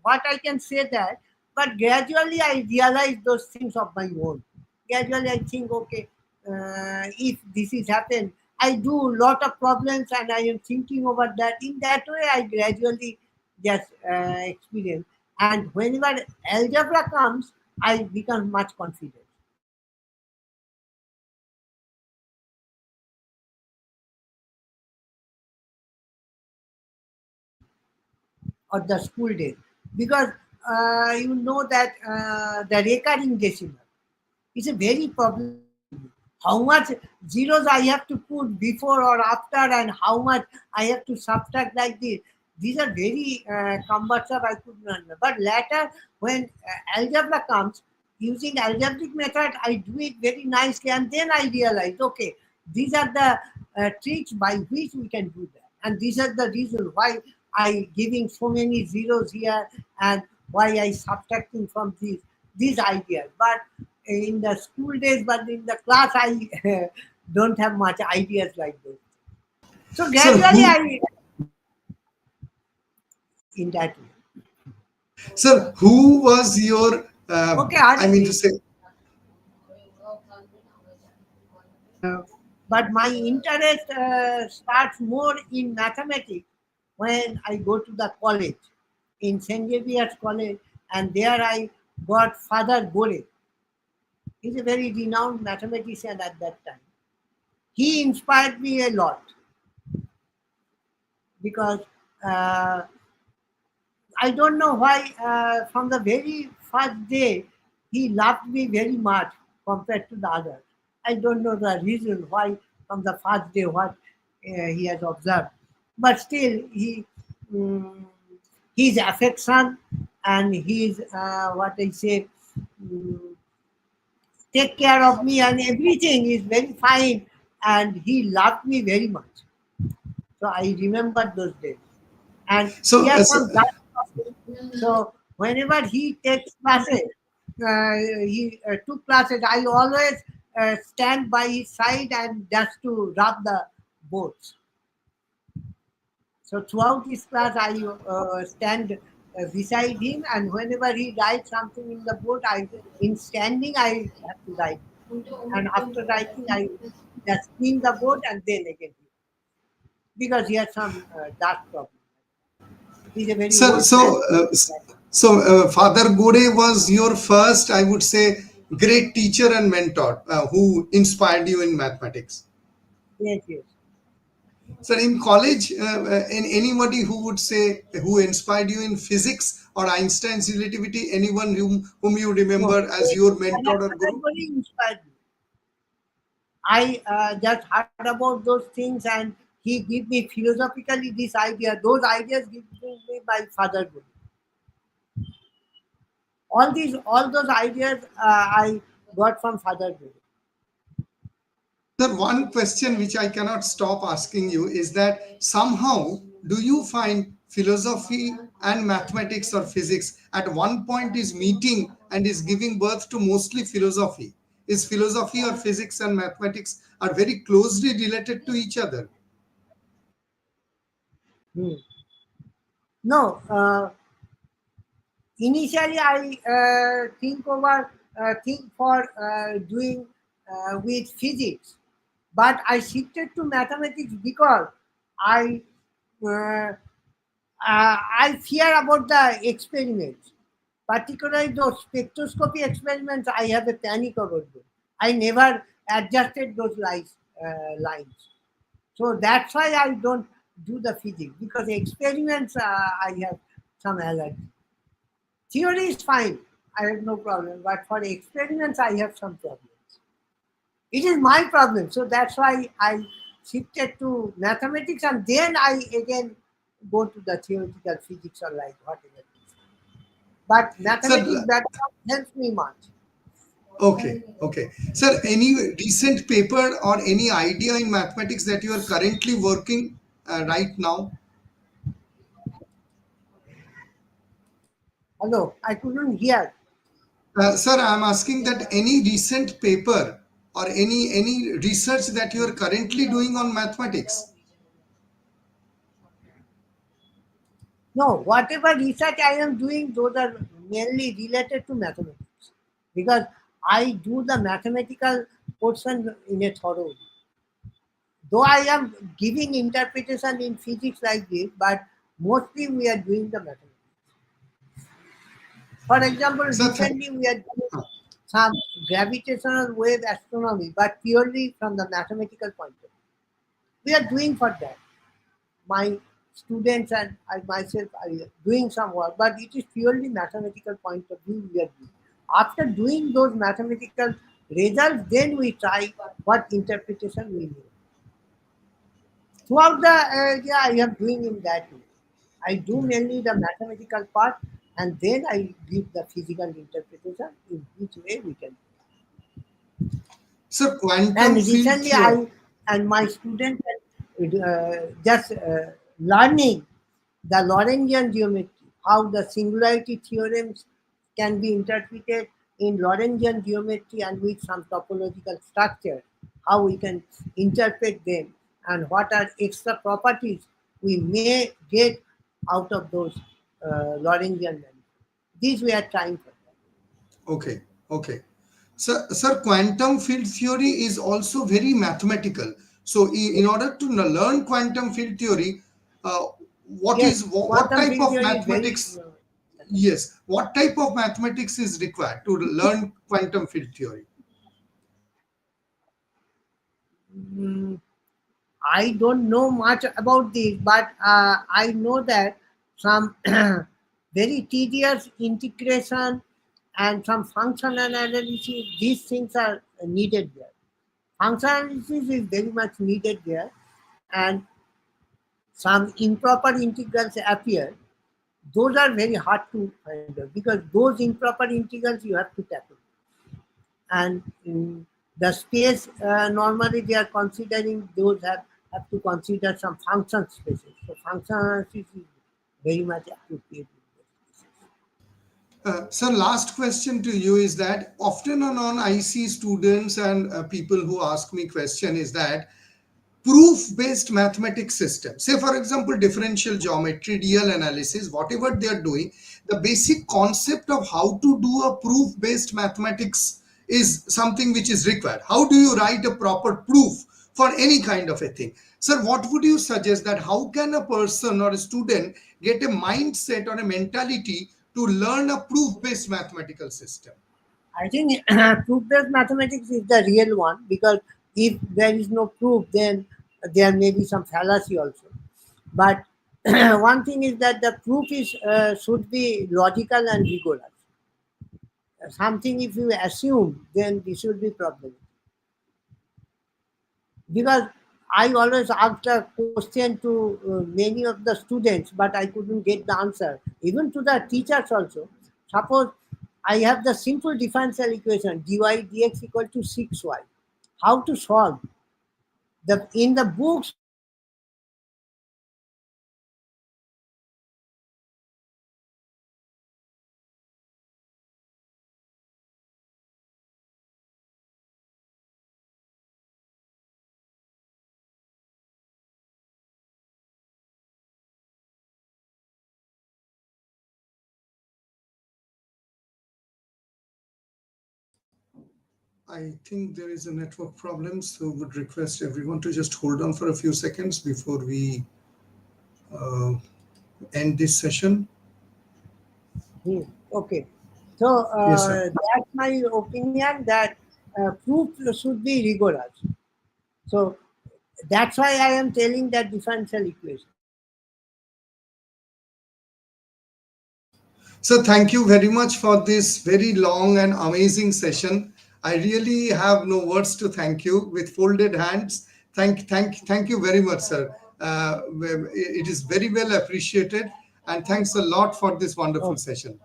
what I can say that, but gradually I realize those things of my own. Gradually I think, okay, if this is happened, I do lot of problems and I am thinking over that. In that way, I gradually just experience. And whenever algebra comes, I become much confident. Or the school days, because you know that the recurring decimal is a very problematic to me. How much zeros I have to put before or after, and how much I have to subtract like this. These are very cumbersome. I could not. But later, when algebra comes, using algebraic method, I do it very nicely, and then I realize, okay, these are the tricks by which we can do that, and these are the reason why I giving so many zeros here, and why I subtracting from these ideas. But in the school days, but in the class, I don't have much ideas like this. So Sir, gradually, I in that way. who was your, Okay, I mean to say, but my interest starts more in mathematics when I go to the college in St. Xavier's College, and there I got Father Bore. He's a very renowned mathematician at that time. He inspired me a lot because uh, I don't know why, from the very first day, he loved me very much compared to the others. I don't know the reason why from the first day what he has observed. But still, mm, his affection and his, what I say, mm, take care of me and everything is very fine. And he loved me very much. So I remember those days. And he so, has some guts of it. So whenever he takes classes, he took classes, I always stand by his side and just to rub the boats. So throughout his class, I stand beside him, and whenever he writes something in the board, in standing, I have to write. And after writing, I just clean the board and then again, because he has some dark problem. He's a very so, old man. so, uh, Father Gode was your first, I would say, great teacher and mentor who inspired you in mathematics. Yes, yes. So, in college, in anybody who would say who inspired you in physics or Einstein's relativity, anyone whom you No, remember as your mentor or Father guru? very inspired me. I just heard about those things, and he gave me philosophically this idea. Those ideas given me by Father Guru. All those ideas I got from Father Guru. The one question which I cannot stop asking you is that somehow do you find philosophy and mathematics or physics at one point is meeting and is giving birth to mostly philosophy? Is philosophy or physics and mathematics are very closely related to each other? Hmm. No, initially I think for doing with physics, but I shifted to mathematics because I uh, I fear about the experiments, particularly those spectroscopy experiments. I have a panic about them. I never adjusted those lines. So that's why I don't do the physics because experiments I have some allergy. Theory is fine, I have no problem, but for experiments I have some problems. It is my problem, so that's why I shifted to mathematics and then I again go to the theoretical physics or like whatever. But mathematics Sir, background helps me much. okay, okay. Sir, any recent paper or any idea in mathematics that you are currently working right now? Hello, I couldn't hear. Sir, I'm asking that any recent paper or any research that you are currently doing on mathematics? No, whatever research I am doing, those are mainly related to mathematics because I do the mathematical portion in a thorough way. Though I am giving interpretation in physics like this, but mostly we are doing the mathematics. For example, Sir, recently we are doing some gravitational wave astronomy, but purely from the mathematical point of view. We are doing for that. My students and I myself are doing some work, but it is purely mathematical point of view we are doing. After doing those mathematical results, then we try what interpretation we need. Throughout the area, I am doing in that way. I do mainly the mathematical part, and then I give the physical interpretation in which way we can. sir, And quantum field recently, theory. I and my students just learning the Lorentzian geometry, how the singularity theorems can be interpreted in Lorentzian geometry and with some topological structure, how we can interpret them, and what are extra properties we may get out of those Lorentzian values. These we are trying for. Okay, okay. Sir, quantum field theory is also very mathematical. So, in order to learn quantum field theory, uh, Yes, what quantum type field of theory is very. mathematics? Yes, what type of mathematics is required to learn quantum field theory? Mm, I don't know much about this, but I know that some very tedious integration and some function analysis, these things are needed there. Function analysis is very much needed there, and some improper integrals appear. Those are very hard to find out because those improper integrals you have to tackle. And in the space normally they are considering those have to consider some function spaces. So function analysis is very much appropriate. Sir, last question to you is that often I see students and people who ask me question is that proof-based mathematics system. Say, for example, differential geometry, real analysis, whatever they are doing, the basic concept of how to do a proof-based mathematics is something which is required. How do you write a proper proof for any kind of a thing? Sir, what would you suggest that how can a person or a student get a mindset or a mentality to learn a proof-based mathematical system? I think proof-based mathematics is the real one because if there is no proof, then there may be some fallacy also. But one thing is that the proof is should be logical and rigorous. Something if you assume, then this should be problem. Because I always asked a question to many of the students, but I couldn't get the answer. Even to the teachers also. Suppose I have the simple differential equation dy dx equal to 6y. How to solve? In the books, there is no explanation. How to solve it? How to solve it? I think there is a network problem, so would request everyone to just hold on for a few seconds before we uh, end this session. Okay. So Yes, sir. that's my opinion that proof should be rigorous. So That's why I am telling that differential equation. So thank you very much for this very long and amazing session. I really have no words to thank you. With folded hands, thank you very much, sir. It is very well appreciated, and thanks a lot for this wonderful Okay. session.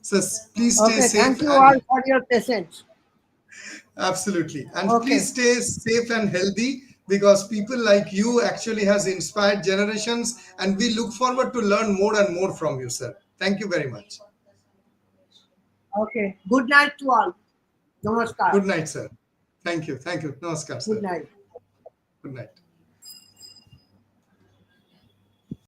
So please stay Okay. safe Thank you all and for your patience. absolutely, and Okay. please stay safe and healthy because people like you actually has inspired generations, and we look forward to learn more and more from you, sir. Thank you very much. Okay. Good night to all. Namaskar. Good night, sir. Thank you. Thank you. Namaskar, Good sir. night. Good night.